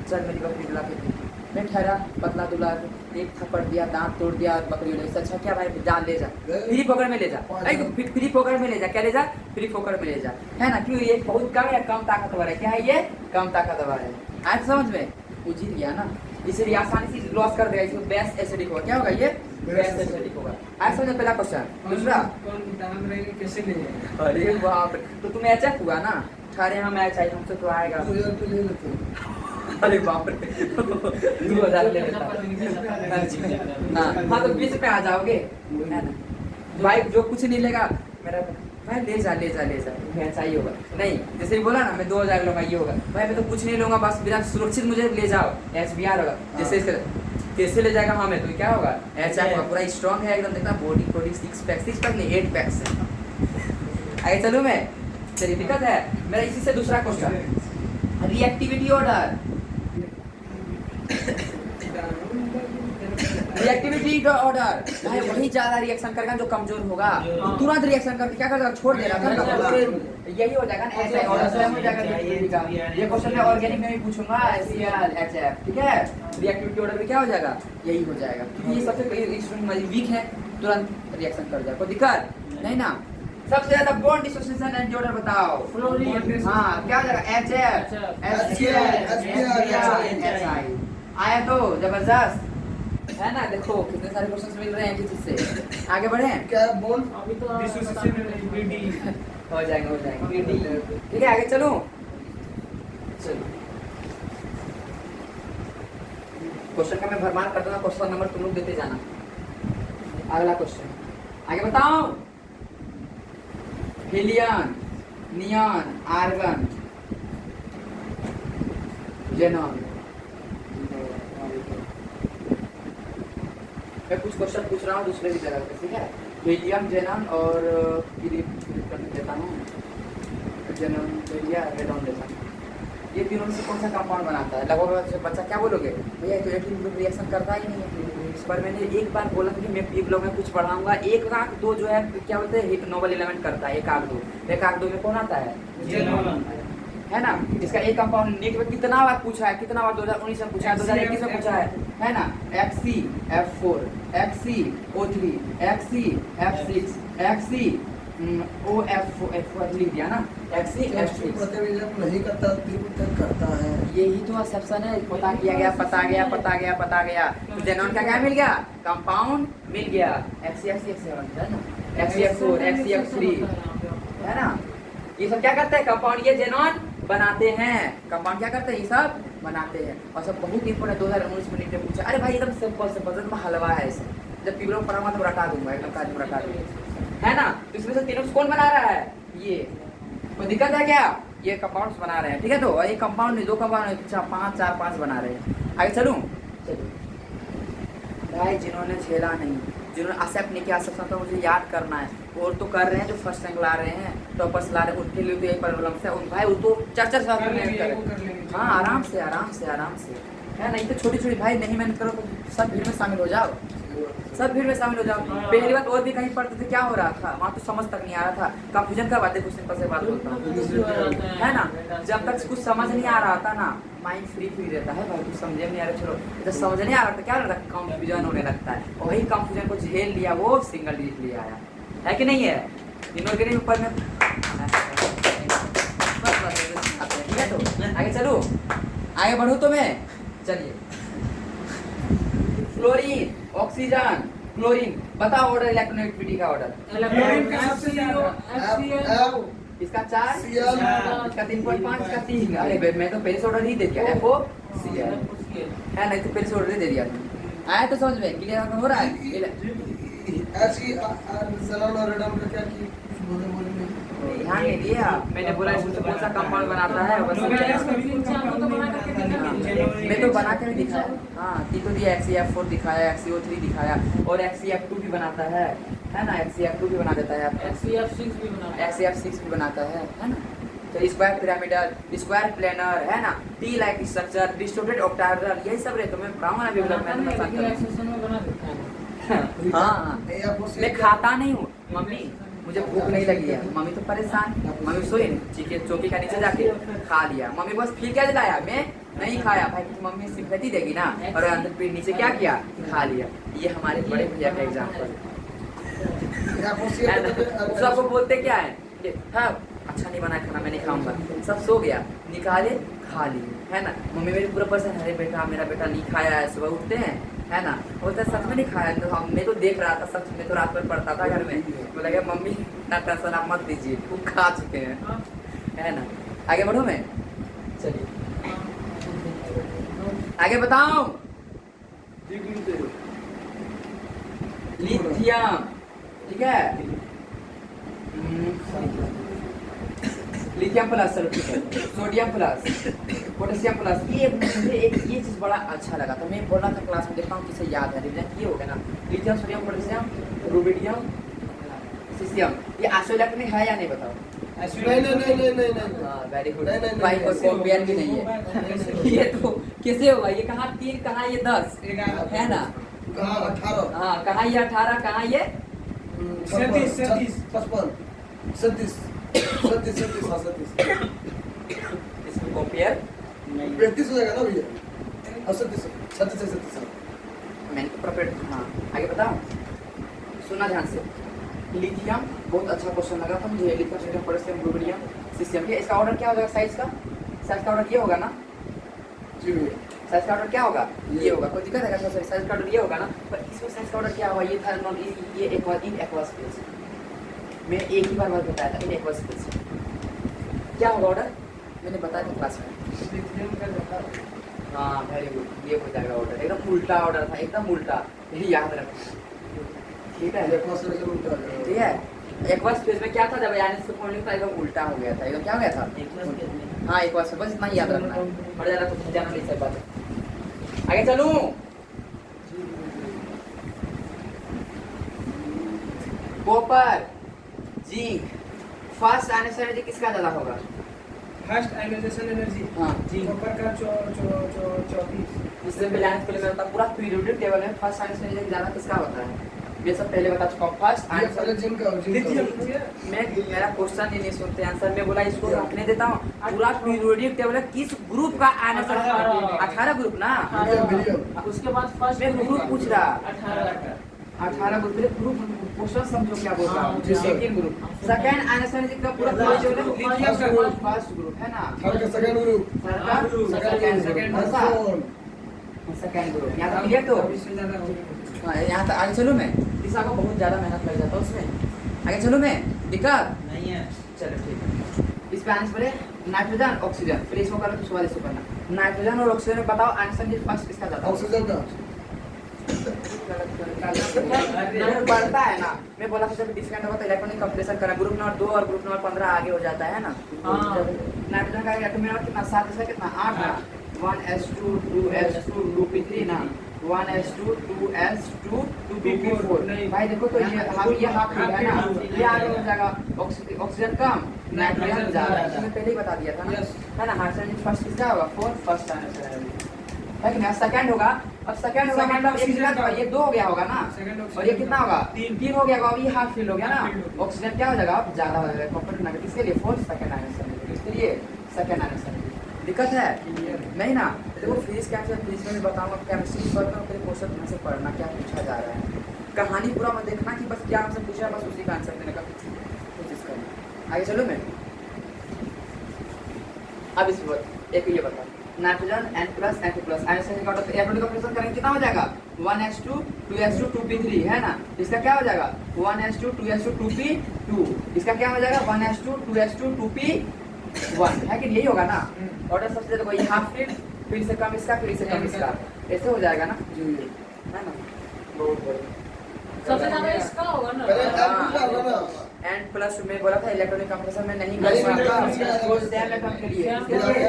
चल मेरी बकरी बुला के दी, मैं ठहरा, पतला दुला, एक थप्पड़ दिया, दांत तोड़ दिया, बकरी ले। अच्छा क्या भाई, जान ले जा, फ्री फोकर में ले जा, फ्री फोकर में ले जा, क्या ले जा, फ्री फोकर में ले जा, है ना। क्यों, ये बहुत कम या कम ताकतवर है, क्या है ये, कम ताकतवर है। आज समझ में, वो जीत गया ना, इसलिए आसानी से लॉस कर देगा, इसको बेस एसिडिक होगा। क्या होगा ये, बेस एसिडिक होगा। आज समझ में, पहला क्वेश्चन। दूसरा, कौन दाम रहेगा, कैसे ले जाएगा? अरे बाप रे, तो तुम्हें HF हुआ ना, ठहरे हम चाहिए हमसे तो आएगा। 2000 तो ले लेते हैं। अरे बाप रे 2000 ले लेता ना। हाँ तो 20 पे आ जाओगे, है ना भाई, जो कुछ नहीं लेगा मेरा भाई, ले जा मैं चाहिए होगा नहीं, जैसे ही बोला ना मैं 2000 लूंगा, ये होगा भाई, मैं तो कुछ नहीं लूंगा, बस बिना सुरक्षित मुझे ले जाओ, SBR होगा। जैसे कैसे ले जाएगा हमें, तो क्या होगा, HF होगा, पूरा स्ट्रॉन्ग है एकदम, देखना बॉडी 6 पैक नहीं 8 पैक से। आगे चलूँ मैं, चलिए दिक्कत है मेरा। इसी से दूसरा question, reactivity order. Reactivity order भाई, वही ज्यादा रिएक्शन करेगा जो कमजोर होगा, तुरंत रिएक्शन करके क्या करेगा, छोड़ देगा, यही हो जाएगा ना, ऐसा ऑर्डर से हो जाएगा रिएक्टिविटी का। ये क्वेश्चन मैं ऑर्गेनिक में भी पूछूंगा, Cl HF, ठीक है। रिएक्टिविटी ऑर्डर में क्या हो जाएगा, यही हो जाएगा, क्योंकि ये सबसे वीक है, तुरंत रिएक्शन कर जाएगा, कोई दिक्कत नहीं ना। सबसे ज्यादा बॉन्ड डिसोसिएशन एंटी ऑर्डर बताओ, फ्लोरीन। हाँ क्या हो जाएगा, HF HI आया तो जबरदस्त है ना। देखो कितने सारे क्वेश्चंस मिल रहे हैं किसी से, आगे बढ़े क्या बोल, अभी तो BD हो जाएंगे। ठीक है आगे चलो, क्वेश्चन का मैं भरमार कर दूंगा, क्वेश्चन नंबर तुम लोग देते जाना। अगला क्वेश्चन आगे बताओ, हीलियम, नियॉन, आर्गन, जेनॉन। मैं कुछ क्वेश्चन पूछ रहा हूँ दूसरे भी जगह पे, ठीक है। हीलियम, जेनॉन और देता हूँ, जेनॉन या रेडॉन देता हूँ। ये तीनों में से कौन सा कंपाउंड बनाता है, लगभग बच्चा क्या बोलोगे, भैया तो एटीन ग्रुप रिएक्शन करता ही नहीं है। इस पर मैंने एक बार बोला था कि मैं एक ब्लॉग में कुछ पढ़ाऊंगा, 1/2 जो है क्या बोलते हैं, नोबल एलिमेंट करता है, 1/2 में कौन आता है, है ना। इसका एक कंपाउंड नीट में कितना बार पूछा है, कितना बार 2019 में पूछा है, 2021 में पूछा है ना। XCF4, XCO3, XCF6, XCOF4 लिख दिया ना, XCF6 प्रतिविजन नहीं करता, त्रिभुजन करता है। यही तो एक्सेप्शन है, पता किया गया, पता गया। तो जेनॉन का क्या मिल गया, कंपाउंड मिल गया, XCF6 है ना, XCF4, XCF3 है ना। ये सब क्या करते हैं, कंपाउंड, ये जेनॉन बनाते हैं, कंपाउंड क्या करते हैं, ये सब बनाते हैं। और सब बहुत इंपॉर्टेंट, 2019 में नीट में पूछा। अरे भाई एकदम सिंपल एकदम हलवा है इसे, जब पीबलो पढ़ाऊंगा तो रटा दूंगा, एकदम काजू रटा दूंगा, है ना। तो इसमें से तीनों कौन बना रहा है, ये कोई दिक्कत है क्या, ये कंपाउंड्स बना रहे हैं, ठीक है। तो एक कंपाउंड नहीं, 2 कंपाउंड, 4 5 बना रहे हैं। आगे चलूं, भाई जिन्होंने झेला नहीं, जिन्होंने एक्सेप्ट नहीं किया, तो मुझे याद करना है। और तो कर रहे हैं जो फर्स्ट रैंक ला रहे हैं, टॉपर्स ला रहे हैं, उनके लिए तो यही प्रॉब्लम है भाई, वो तो 4 साल में करें। हाँ आराम से है ना। नहीं तो छोटी भाई नहीं मेहनत करो तो सब भीड़ में शामिल हो जाओ। सब भीड़ में शामिल हो जाओ। पहली बात और भी कहीं पढ़ते थे क्या हो रहा था वहाँ तो समझ तक नहीं आ रहा था। कंफ्यूजन का बात है, कुछ सिंपल से बात बोलता हूँ, है ना। जब तक कुछ समझ नहीं आ रहा था ना माइंड फ्री रहता है भाई, कुछ समझे नहीं आ रहा चलो, जब समझ नहीं आ रहा था क्या हो रहा था, कंफ्यूजन होने लगता है। और वही कंफ्यूजन को झेल लिया वो सिंगल डिजिट ले आया, है कि नहीं है। इनऑर्गेनिक ऊपर में ठीक है। तो आगे चलो, आगे बढ़ो तो मैं चलिए। फ्लोरीन, ऑक्सीजन, क्लोरीन, बताओ ऑर्डर इलेक्ट्रोनेगेटिविटी का ऑर्डर। क्लोरीन का सबसे ज्यादा FCl, इसका 4, Cl, इसका 3.5, इसका 3। अरे मैं तो पहले से ऑर्डर ही दे दिया, FOCl है, नहीं तो पहले से ऑर्डर ही दे दिया तुमने। आया तो समझ में क्लियर हो रहा है। ऐसी सलाम और रडम का क्या की कुछ बोले नहीं। ध्यान नहीं दिया, मैंने बोला इसमें कौन सा कंपाउंड बनाता है बस मैं तो बना कर दिखाया। हाँ तो दिया XeF4 दिखाया, XeO3 दिखाया और XeF2 भी बनाता है ना, XeF2 भी बना देता है, XeF6 भी बनाता है, XeF6 भी बनाता है ना। तो स्क्वायर पिरामिडल, स्क्वायर प्लेनर है ना, T like structure, distorted octahedral, यही सब रहता है। मैं पढ़ाऊंगा ना डेवलपमेंट में बना देता है। हाँ मैं खाता नहीं हूँ मम्मी, मुझे भूख नहीं लगी है, मम्मी तो परेशान, मम्मी सोई नहीं चौकी का नीचे जाके खा लिया, मम्मी बस फिर क्या दिलाया, मैं नहीं खाया भाई क्योंकि मम्मी सिंपैथी देगी ना, और अंदर फिर नीचे क्या किया, खा लिया। ये हमारे बड़े भैया का एग्जाम्पल। सबको बोलते क्या है कि हाँ अच्छा नहीं बना खाना, मैं नहीं खाऊंगा, सब सो गया, निकाले खा लिए, है ना। मम्मी मेरी पूरा पसंद, अरे बेटा मेरा बेटा नहीं खाया है, सुबह उठते हैं है ना, बोलते सच में नहीं खाया, तो मैं तो देख रहा था सच में, तो रात भर पढ़ता था घर में, बोला गया मम्मी ना टेंशन आप मत लीजिए, खूब खा चुके हैं, है ना। आगे बढ़ो मैं, चलिए आगे बताओ। लिथियम, ठीक है, lithium plus, sodium plus, potassium plus. ये मुझे एक ये चीज बड़ा अच्छा लगा था, मैं बोला था क्लास में, देखता हूँ किसे याद है, रिविजन किए हो गया ना। Lithium, sodium, potassium, rubidium, caesium, ये आइसोइलेक्ट्रॉनिक है या नहीं बताओ। नहीं। हाँ वेरी गुड नहीं, नहीं, भाई, कोई नहीं, कॉम्पेयर भी नहीं है। ये तो कैसे होगा, ये कहाँ 3 कहाँ ये 10 है ना, कहाँ 18, हाँ कहाँ ये 18 कहाँ ये 37 इसमें कॉम्पेयर 35 हो जाएगा ना भैया, 36 मैंने तो प्रॉफिट। हाँ आगे बताओ, सुना ध्यान से। लिथियम बहुत अच्छा क्वेश्चन लगा था मुझे, lithium, sodium, potassium, rubidium, caesium. ये इसका ऑर्डर क्या हो जाएगा, साइज का ऑर्डर ये होगा ना जी भैया। साइज का ऑर्डर क्या होगा, ये होगा, कोई दिक्कत है क्या, साइज का ऑर्डर ये होगा ना। पर इसमें साइज का ऑर्डर क्या होगा, ये था ये इन एक्वस फेज, मैं एक ही बार बताया था, इन एक्वस फेज क्या होगा ऑर्डर, मैंने बताया था क्लास में। हाँ वेरी गुड, ये हो जाएगा ऑर्डर, एकदम उल्टा ऑर्डर था, एकदम उल्टा, यही याद रखना, ठीक है। ठीक है, एक्वस फेज में क्या था, जब यानी से पॉइंट था एकदम उल्टा हो गया था, एकदम क्या हो गया था, हाँ एक्वस फेज, बस इतना ही याद रखना है, और ज़्यादा कुछ जाना नहीं सब बात। आगे चलूं, copper, zinc, first ionisation energy किसका ज़्यादा होगा, फर्स्ट आयनाइजेशन एनर्जी हाँ कॉपर का 34। इससे बैलेंस के लिए मैं पूरा पीरियोडिक टेबल में फर्स्ट आयनाइजेशन एनर्जी ज़्यादा किसका होता है, ये सब पहले बता चुका हूँ। फर्स्ट मैं मेरा क्वेश्चन ही नहीं सुनते आंसर, मैं बोला इसको रखने देता हूँ, पूरा पीरियोडिक टेबल है किस ग्रुप का आयनाइजेशन, 18 ग्रुप ना, उसके बाद फर्स्ट मैं ग्रुप पूछ रहा, 18 ग्रुप, मेरे ग्रुप क्वेश्चन समझो क्या बोल रहा हूँ। Second group, second ionisation energy का पूरा फर्स्ट ग्रुप है ना, सेकंड ग्रुप, सेकंड ग्रुप, यहाँ तक क्लियर। तो यहाँ तक आगे चलो, मैं दिशा को बहुत ज़्यादा मेहनत लग जाता है उसमें, आगे चलो मैं, दिक्कत नहीं है, चलो ठीक है। इस पे आंसर पड़े नाइट्रोजन, ऑक्सीजन, फिर इसको करो तो सवाल इसको करना, नाइट्रोजन और ऑक्सीजन में बताओ आंसर फर्स्ट किसका जाता है, ऑक्सीजन का बढ़ता है ना, मैं बोला था जब डिफरेंट होगा तो इलेक्ट्रॉनिक कंप्रेशन करना, ग्रुप नंबर 2 और ग्रुप नंबर 15 आगे हो जाता है ना। नाइट्रोजन का एटॉमिक नंबर कितना, 7 से कितना 8 ना, 1s2 2s2 2p3 ना, 1s2 2s2 2p4। भाई देखो तो ये हाफ है ना, ये आगे हो जाएगा, ऑक्सीजन कम नाइट्रोजन ज्यादा, मैंने पहले ही बता दिया था ना, है ना। हाइड्रोजन फर्स्ट किसका होगा, 4 फर्स्ट आंसर है कि ना। सेकंड होगा अब सेकंड होगा Second मतलब एक oxygen मिनट का- ये 2 हो गया होगा ना, Second और ये oxygen कितना का- होगा, तीन। 3 हो गया होगा, अब ये हाफ फील्ड हो गया Half filled ना, हो ऑक्सीजन क्या हो जाएगा अब ज्यादा हो जाएगा कॉपर टू नेगेटिव, इसके लिए फोर्स सेकंड आयन, इसके लिए सेकंड आयन। दिक्कत है नहीं ना। देखो फिजिक्स क्या है, फिजिक्स में भी बताऊंगा, केमिस्ट्री पढ़ना फिर क्वेश्चन में से पढ़ना क्या पूछा जा रहा है, कहानी पूरा मत देखना कि बस क्या हमसे पूछा है बस उसी का आंसर देने का कोशिश करना। आगे चलो मैं अब इस बात एक ये बता, नाइट्रोजन N+ N2+ आयन का इलेक्ट्रॉनिक ऑपरेशन करेंगे कितना हो जाएगा 1s2 2s2 2p3 है ना, इसका क्या हो जाएगा 1s2 2s2 2p2, इसका क्या हो जाएगा 1s2 2s2 2p1 है कि यही होगा ना। ऑर्डर सबसे ज्यादा कोई हाफ फील्ड, फिर से कम इसका, फिर से कम इसका, ऐसे हो जाएगा ना, है ना। बहुत बढ़िया। सबसे ज्यादा इसका होगा ना। पहले N2 का होगा ना। N+ में बोला था इलेक्ट्रॉनिक कंप्रेशन में नहीं नहीं, करूंगा, नहीं, वो सेम एटम के लिए, सेम इसके लिए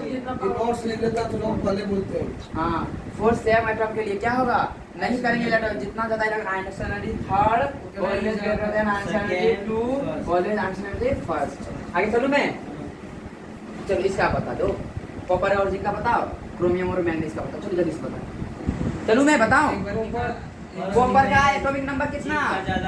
ये नोट्स लिख लेता तो लोग पहले बोलते हैं। हाँ फोर्स सेम एटम के लिए क्या होगा नहीं करेंगे इलेक्ट्रॉन, जितना ज्यादा electron ion energy third always greater than ion energy two always ion energy first. आगे चलूं मैं, चलो इसका बता दो, कॉपर और जिंक का बताओ, क्रोमियम और मैंगनीज का बताओ, चलो जल्दी से बताओ, चलूं मैं बताऊं। कॉपर का एटॉमिक नंबर कितना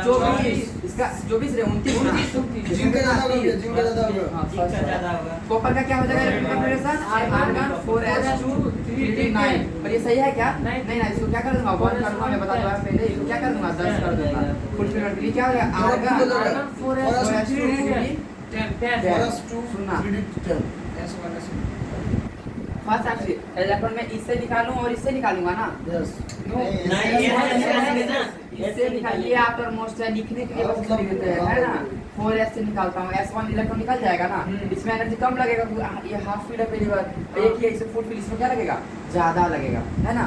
24, इसका 24 रे 29 जिंक का ज्यादा होगा, जिंक का ज्यादा होगा। हाँ, जिंक का ज्यादा होगा। कॉपर का क्या हो जाएगा electronic configuration argon 4s2 3d9, और ये सही है क्या नहीं। नहीं ना, इसको क्या कर दूंगा 1 कर दूंगा, मैं बता दूंगा पहले, इसको क्या कर दूंगा 10 कर दूंगा, फुल फिगर के लिए क्या हो जाएगा आर्गन आर्गन 4s2 4s2 सुनना 3d10 फर्स्ट एक्चुअली इलेक्ट्रॉन में इससे निकालूं और इससे निकालूंगा ना, यस। इससे निकालिए आप और मोस्ट है लिखने के लिए बस लिख देते हैं है ना, 4s से निकालता हूँ s1 इलेक्ट्रॉन निकल जाएगा ना, इसमें एनर्जी कम लगेगा, ये हाफ फील्ड है पहली बार, एक ही है इसे फुल फील्ड, इसमें क्या लगेगा ज्यादा लगेगा है ना।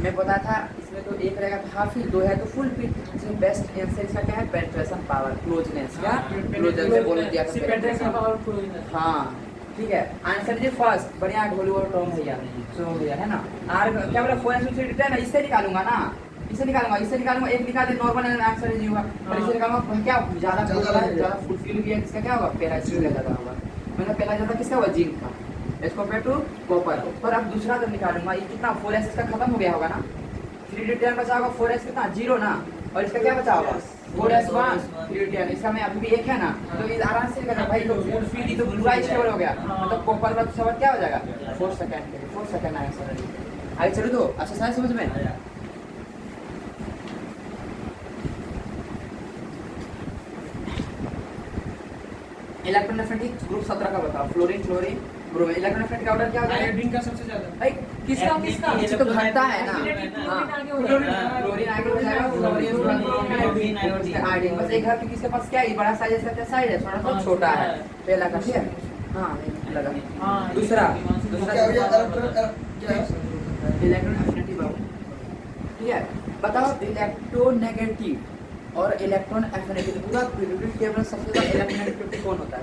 मैं पता था इसमें तो एक रहेगा हाफ फील्ड, 2 है तो फुल फील्ड, इसमें बेस्ट आंसर इसका क्या है पेनिट्रेशन पावर, क्लोजनेस क्या क्लोजर से बोल दिया था पेनिट्रेशन पावर। हाँ ठीक है, आंसर जी फर्स्ट बढ़िया ढोलू और टॉम भैया सो भैया है ना। आर क्या बोला 4s2 3d10 इससे निकालूंगा ना, इससे निकालूंगा एक निकाल दे नॉर्मल आंसर जी होगा, और इससे निकालूंगा क्या ज्यादा फुल फिल भी है, इसका क्या होगा पेराइसिस ज्यादा होगा, मतलब पहला ज्यादा किसका होगा जिंक का एज कंपेयर टू कॉपर। पर अब दूसरा जब निकालूंगा ये कितना 4s इसका खत्म हो गया होगा ना, 3d10 बचा होगा 4s कितना 0 ना, और इसका क्या बचा होगा 4s1 3d10, इसका में अभी भी एक है ना, तो ये आराम से करना भाई, तो फुल फिल तो पूरा स्टेबल हो गया, मतलब कॉपर का सब क्या हो जाएगा 4 सेकंड के 4 सेकंड आंसर। आगे चलो तो अच्छा सारे समझ में इलेक्ट्रोनेगेटिव ग्रुप 17 का बताओ, फ्लोरीन क्लोरीन ब्रोमीन, इलेक्ट्रोनेगेटिव का ऑर्डर क्या हो जाएगा आयोडीन का सबसे ज्यादा। भाई किसका ये तो घटता है ना, हाँ क्लोरीन आगे हो जाएगा, फ्लोरीन ब्रोमीन आयोडीन, बस एक घर के किसके पास क्या है बड़ा साइज है क्या साइज है, थोड़ा सा छोटा है पहला का ठीक है। हाँ लगा दूसरा क्या हो गया क्या है इलेक्ट्रोनेगेटिव ठीक है। बताओ इलेक्ट्रोनेगेटिव और इलेक्ट्रॉन एफिनिटी पूरा पीरियोडिक टेबल सबसे ज्यादा इलेक्ट्रोनेगेटिव कौन होता है,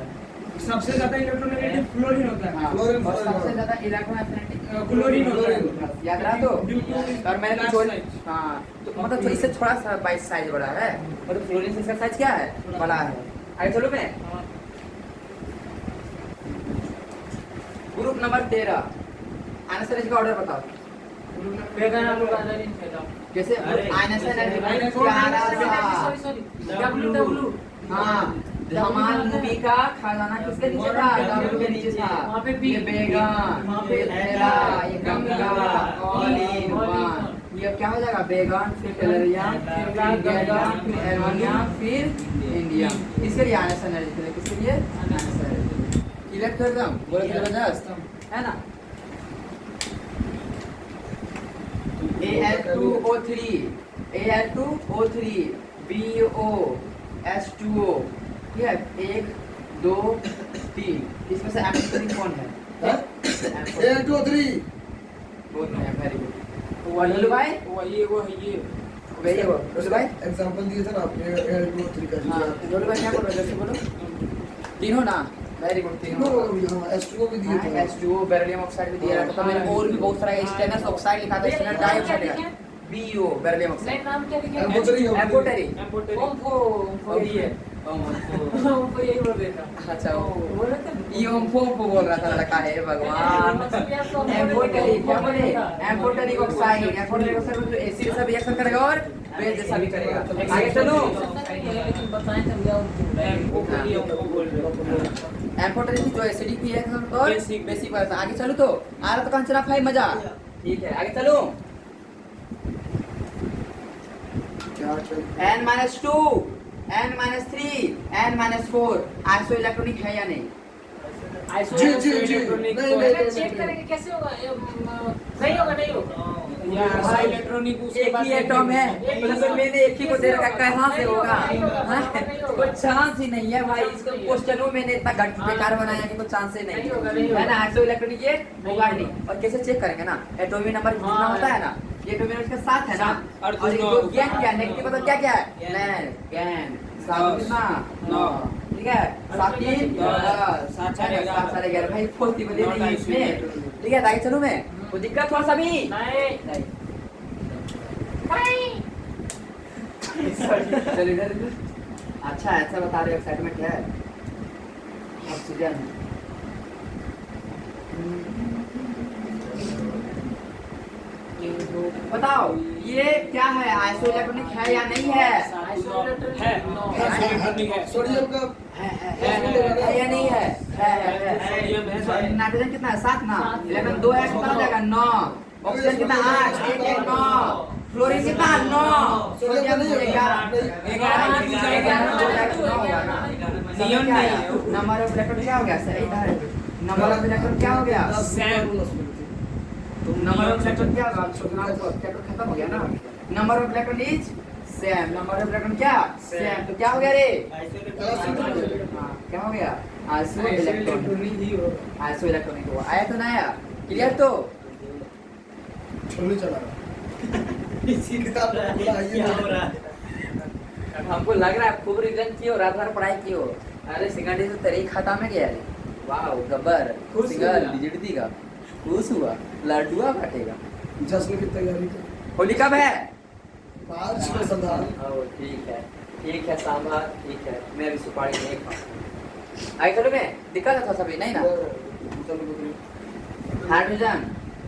सबसे ज्यादा इलेक्ट्रोनेगेटिव फ्लोरीन होता है। हाँ, क्लोरीन, और क्लोरीन। सबसे ज्यादा इलेक्ट्रॉन एफिनिटी क्लोरीन होता है। याद रहा तो, Due to और मैंने large चोरी size। हाँ तो मतलब तो इससे थोड़ा सा 22 साइज बड़ा है, मतलब फ्लोरीन से इसका साइज क्या है बड़ा है। आगे चलो मैं ग्रुप नंबर 13 आंसर का ऑर्डर बताओ वेगन आलू गाजर इन खेला। कैसे अरे, आयनसन आयनसन सॉरी डब्ल्यू हाँ धमाल मूवी का खजाना किसके नीचे था दारू के नीचे था, वहाँ पे ये बैगन वहाँ पे ये थैला ये गंगा ऑल इन वन, ये क्या हो जाएगा बैगन फिर टेलरियम फिर गैलियम फिर एल्युमिनियम फिर इंडियम, इसके लिए आयनसन एनर्जी के लिए किसके लिए आयनसन एनर्जी क्लियर कर दम बोले जबरदस्त है ना। Al2O3 Al2O3 BOS2O ठीक है 1 2 3 इसमें से एम्फोटेरिक कौन है Al2O3 बहुत बढ़िया वेरी गुड वही भाई ये वही वो बोलो भाई एग्जांपल दिए थे ना आपने Al2O3 का हाँ बोलो भाई क्या बोल रहे थे बोलो तीनों ना वेरी गुड तीनों H2O भी दिए थे H2O बेरिलियम ऑक्साइड भी दिया था, तो मैंने और भी बहुत सारा स्टेनस ऑक्साइड लिखा था स्टेनस डाइऑक्साइड लिखा BO बेरिलियम नहीं ऑक्साइड नाम क्या लिखा है? एम्फोटरी एम्फोटरी ओम्फो यही है ओम्फो यही बोल रहा था। अच्छा बोल रहे थे ये ओम्फो बोल रहा था लड़का है भगवान एम्फोटरी क्या बोले एम्फोटरी ऑक्साइड में एसिड से रिएक्शन करेगा और बेस जैसा भी करेगा आगे चलो लेकिन बताएं तो क्या एम्फोटरी जो एसिडिक भी है और बेसिक वाला आगे चलो तो आ रहा तो कंचना भाई मजा ठीक है आगे चलो क्या चल n-2 n-3 n-4 iso electronic है या नहीं जी, जी, जी। नहीं, चेक करेंगे कैसे होगा नहीं होगा नहीं होगा यहाँ इलेक्ट्रॉनिक उसके एक बाद ही एटम है प्लस मैंने एक ही को दे रखा कहाँ से होगा हाँ? कोई चांस ही नहीं है भाई इसको क्वेश्चनों मैंने इतना घट बेकार बनाया कि कोई चांस ही नहीं है ना आइसो इलेक्ट्रॉनिक ये होगा ही नहीं और कैसे चेक करेंगे ना एटॉमिक नंबर जितना होता है ना ये एटॉमिक नंबर इसके साथ है ना और और ये जो ज्ञान क्या नेगेटिव मतलब क्या क्या है नहीं ज्ञान सात कितना 9 ठीक है 7 3 7 साढ़े 11 भाई पॉसिबल नहीं है इसमें ठीक है आगे चलूं मैं कोई दिक्कत थोड़ा सा भी नहीं चल इधर अच्छा ऐसा बता रहे हो एक्साइटमेंट क्या है ऑक्सीजन बताओ ये क्या है आइसो इलेक्ट्रॉनिक है या नहीं है सोडियम का है या नहीं है नाइट्रोजन कितना है 7 ना इलेक्ट्रॉन 2 है कितना हो जाएगा 9 ऑक्सीजन कितना 8 1 1 9 फ्लोरीन कितना 9 सोडियम 11 नंबर ऑफ इलेक्ट्रॉन क्या हो गया सर इधर नंबर ऑफ इलेक्ट्रॉन क्या हो गया नंबर ऑफ इलेक्ट्रॉन क्या होगा चैप्टर खत्म हो गया ना number of electron is same number of electron क्या सेम तो क्या हो गया रे हाँ क्या हो गया आइसो इलेक्ट्रॉनिक आइसो इलेक्ट्रॉनिक हुआ आया तो ना आया क्लियर तो छोड़ने चला इसी किताब में खुला है ये हमको लग रहा है खूब रिवीजन किए और रात भर पढ़ाई की हो अरे सेकंड से तेरे ही खाता में गया रे वाह गब्बर सिंगल डिजिटी का खुश हुआ लड्डुआ फटेगा जश्न की तैयारी कर होली कब है मार्च में संधान ओ ठीक है सांभर ठीक है मैं भी सुपारी नहीं खाऊं आगे चलो मैं दिक्कत था सभी नहीं ना हाइड्रोजन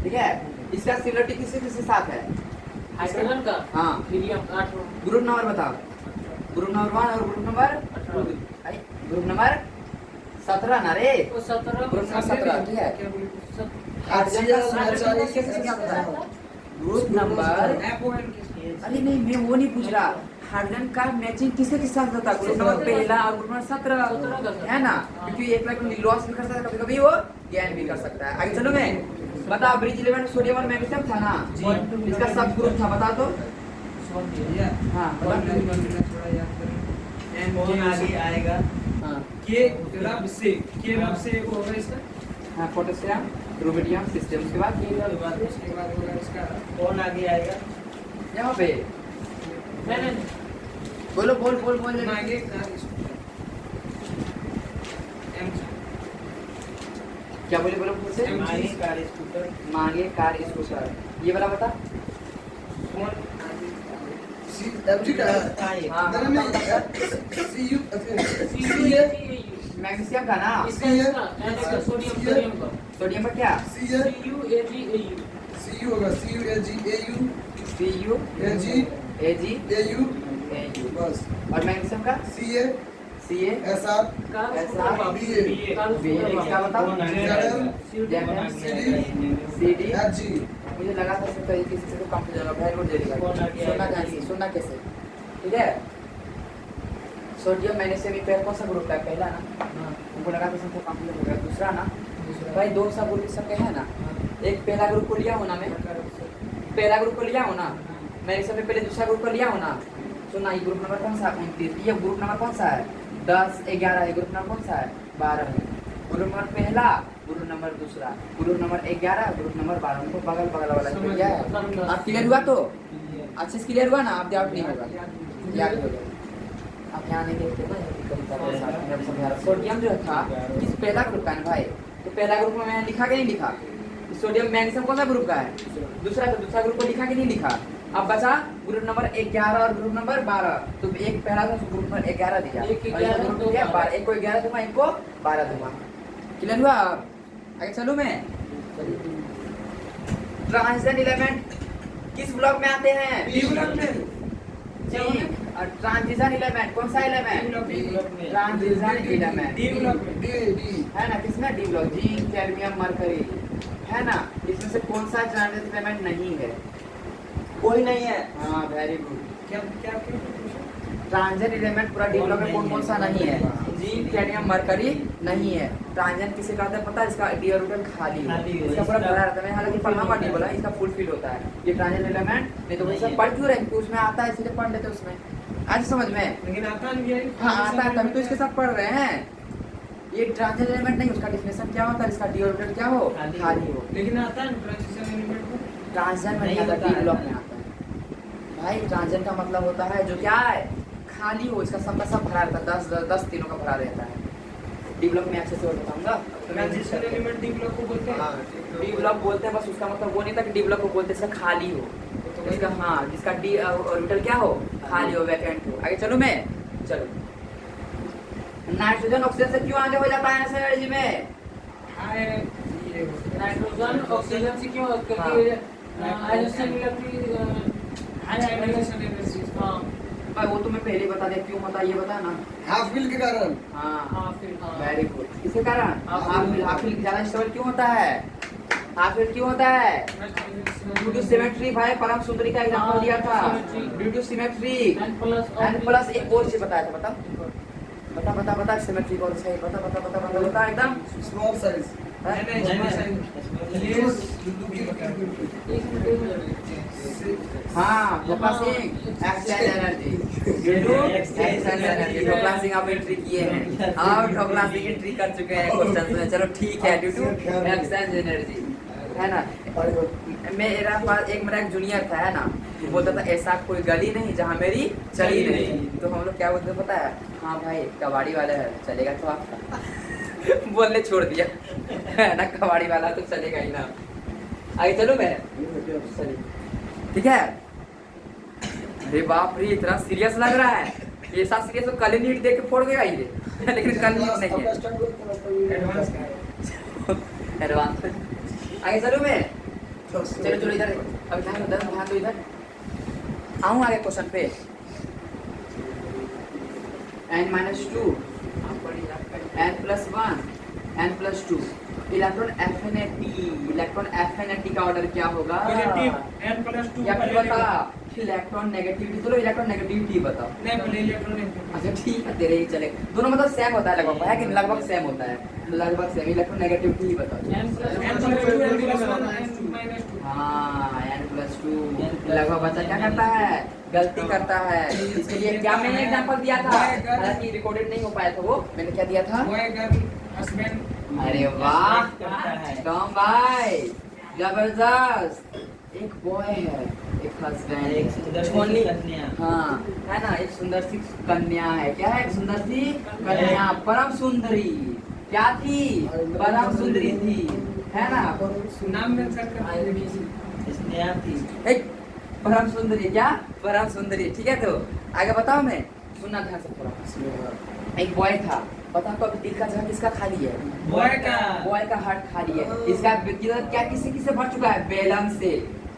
ठीक है इसका सिमिलरिटी किसके साथ है हाइड्रोजन का हाँ हीलियम 8 ग्रुप नंबर बताओ ग्रुप नंबर 1 और ग्रुप नंबर ग्रुप नंबर 17 ना रे वो 17 ग्रुप नंबर 17 ठीक है ग्रुप नंबर अरे नहीं मैं वो नहीं पूछ रहा हाइड्रोजन का मैचिंग किसके साथ होता है ग्रुप नंबर पहला और ग्रुप नंबर 17 है ना क्योंकि एक लाख लॉस भी कर सकता है कभी कभी वो गेन भी कर सकता है आगे चलो मैं बताओ ब्रिज इलेवन सोडियम और मैग्नीशियम था ना इसका सब ग्रुप था बता दो हाँ कौन आगे आएगा हाँ के रब से वो होगा इसका हाँ पोटेशियम रुबिडियम सिस्टम के बाद उसके बाद होगा इसका कौन आगे आएगा यहाँ पे नहीं बोलो बोल बोल बोल आगे क्या बोले बोलो फिर से आगे कार स्कूटर मांगे कार स्कूटर ये वाला बता एमजी का है हाँ नहीं नहीं सीयू सीए मैग्नीशियम का ना इसका सोडियम का सोडियम का क्या सीए CuAgAu सीयू होगा C U A G A U Cu A G Ag A U Au बस और मैग्नीशियम का सीए Ca एस आर का ऐसा बीए बी इसका बताओ कौन आगे CD एच जी मुझे लगा था इस तरीके से तो कंफ्यूजन होगा वेरी गुड देगा कौन आगे सुनना आएगा? चाहिए सुनना कैसे ठीक है सोडियम मैग्नीशियम ये कौन सा ग्रुप का है पहला ना हमको लगा था सबको कंफ्यूजन हो गया दूसरा ना भाई दो सब ग्रुप सबके है ना एक पहला ग्रुप को लिया हो ना मैं पहला ग्रुप को लिया हो ना मैं सबसे पहले दूसरा ग्रुप को लिया हो ना सुनना ये ग्रुप नंबर कौन सा है 29 ये ग्रुप नंबर कौन सा है 10 11 ये ग्रुप नंबर कौन सा है 12 है ग्रुप नंबर पहला ग्रुप नंबर दूसरा ग्रुप नंबर 11 ग्रुप नंबर 12 उनको बगल बगल वाला समझ क्या गया। है आप क्लियर हुआ तो अच्छे से क्लियर हुआ ना आप डाउट नहीं होगा याद हो गया आप यहाँ नहीं देखते ना ये कविता के साथ में अब समझा रहा सोडियम जो था किस पहला ग्रुप का है भाई तो पहला ग्रुप में मैंने लिखा कि नहीं लिखा सोडियम मैग्नीशियम कौन सा ग्रुप का है दूसरा ग्रुप को लिखा कि नहीं लिखा अब बचा ग्रुप नंबर 11 और ग्रुप नंबर 12। तो एक पहला था ग्रुप नंबर 11 दिया, एक 11 और दो 12, एक को 11 दूंगा, एक को 12 दूंगा। क्लियर हुआ? आगे चलूं मैं। ट्रांजिशन एलिमेंट किस ब्लॉक में आते हैं? डी ब्लॉक में। और ट्रांजिशन एलिमेंट कौन सा element? Transition element D block में। डी है ना, किसमें? D block, zinc, cadmium, mercury, है ना। इसमें से कौन सा ट्रांजिशन एलिमेंट नहीं है? कोई नहीं है। हाँ, वेरी गुड। क्या क्या ट्रांजिशन एलिमेंट पूरा डी ब्लॉक में कौन कौन सा नहीं है? जिंक, कैडमियम, मरकरी नहीं है। ट्रांजिशन किसे कहते हैं पता है? इसका डी ऑर्बिटल खाली है, खाली है। इसका पूरा भरा रहता है। हालांकि पढ़ना मत नहीं बोला, इसका फुलफिल होता है ये ट्रांजिशन एलिमेंट। नहीं तो वैसे पढ़ क्यों रहे? क्योंकि उसमें आता है इसलिए पढ़ लेते उसमें। आज समझ में? लेकिन आता नहीं है। हाँ आता है, तभी तो इसके साथ पढ़ रहे हैं। ये ट्रांजिशन एलिमेंट नहीं, उसका डिफिनेशन क्या होता है? इसका डी ऑर्बिटल क्या हो? खाली हो। लेकिन आता है ट्रांजिशन एलिमेंट को। ट्रांजिशन में नहीं नहीं आता, होता डी है। ब्लॉक में आता है भाई। ट्रांजिशन का मतलब होता है जो क्या है? खाली हो, इसका सब का सब भरा रहता है, 10 तीनों का भरा रहता है। डी ब्लॉक में अच्छे से और बताऊंगा। ट्रांजिशन एलिमेंट डी ब्लॉक को बोलते हैं। डी ब्लॉक बोलते हैं, बस उसका मतलब वो नहीं था कि डी ब्लॉक को बोलते हैं इसका खाली हो, इसका हाँ जिसका डी ऑर्बिटल क्या हो? खाली हो, वैकेंट हो। आगे चलो मैं, चलो। नाइट्रोजन ऑक्सीजन से क्यों आगे हो जाता है एनर्जी में? हाँ ये नाइट्रोजन ऑक्सीजन से क्यों हाँ। करके हाइड्रोजन इलेक्ट्रिक हाइड्रोजन एनर्जी। हाँ भाई वो तुम्हें पहले बता दिया, क्यों बता ये बता ना। हाफ व्हील के कारण। हाँ हाँ फिर हाँ वेरी गुड। इसके कारण हाफ व्हील ज्यादा स्टेबल क्यों होता है? हाफ व्हील क्यों होता है? Due to symmetry. भाई परम सुंदरी का एग्जांपल दिया था, due to symmetry. N plus एक और चीज बताया था, बता बता बता बता। सिमेट्री कौन सा है? बता बता बता बता बता एकदम। Small size. हाँ Dhokla Singh exchange energy, exchange energy. Dhokla Singh आप एंट्री किए हैं, आप ढोकला सिंह एंट्री कर चुके हैं क्वेश्चन में। चलो ठीक है, ड्यू टू एक्सचेंज एनर्जी, है ना। मेरा एक जूनियर था, है ना, वो बोलता था ऐसा कोई गली नहीं जहाँ मेरी चली नहीं। तो हम लोग क्या बोलते पता है? हाँ भाई कबाड़ी वाला है, चलेगा तो आपका। बोलने छोड़ दिया, है ना, कबाड़ी वाला तो चलेगा ही ना। आगे चलो मैं, चलिए ठीक है। अरे बाप रे, इतना सीरियस लग रहा है। ऐसा सीरियस तो कल नीट देख के फोड़ देगा ये। लेकिन कल नीट नहीं है, एडवांस का है। एडवांस। आगे चलो मैं, चलो चलो इधर, अब ध्यान दो इधर। आऊँ आगे क्वेश्चन पे। n-2 n+1 n+2 electron affinity का ऑर्डर क्या होगा? पॉजिटिव n+2 या फिर बता इलेक्ट्रॉन नेगेटिविटी। चलो इलेक्ट्रॉन नेगेटिविटी बताओ। नहीं पहले इलेक्ट्रॉन। अच्छा ठीक है, तेरे ही चले। दोनों मतलब सेम होता है लगभग, है कि लगभग सेम होता है, लगभग सेम। इलेक्ट्रॉन नेगेटिविटी ही बताओ। हाँ n+2 लगभग। बच्चा क्या करता है? गलती करता है। इसके लिए क्या मैंने एग्जांपल दिया था, हालांकि रिकॉर्डेड नहीं हो पाया था वो। मैंने क्या दिया था? Boy girl husband. अरे वाह करता है। कम भाई, जबरदस्त। एक बॉय है, एक हस्बैंड, एक सुंदर सी छोली। कन्या। हाँ है ना, एक सुंदर सी कन्या है। क्या है? एक सुंदर सी कन्या, परम सुंदरी। क्या थी? परम सुंदरी थी, है ना। नाम मेंशन कर। स्नेहा थी। एक परम सुंदरी, क्या परम सुंदरी, ठीक है। तो आगे बताओ मैं, सुनना ध्यान से थोड़ा। एक बॉय था, बता तो दिल का जगह किसका खाली है? बॉय का। बॉय का हार्ट खाली है। इसका व्यक्तिगत क्या किससे किससे भर चुका है? बेलन से,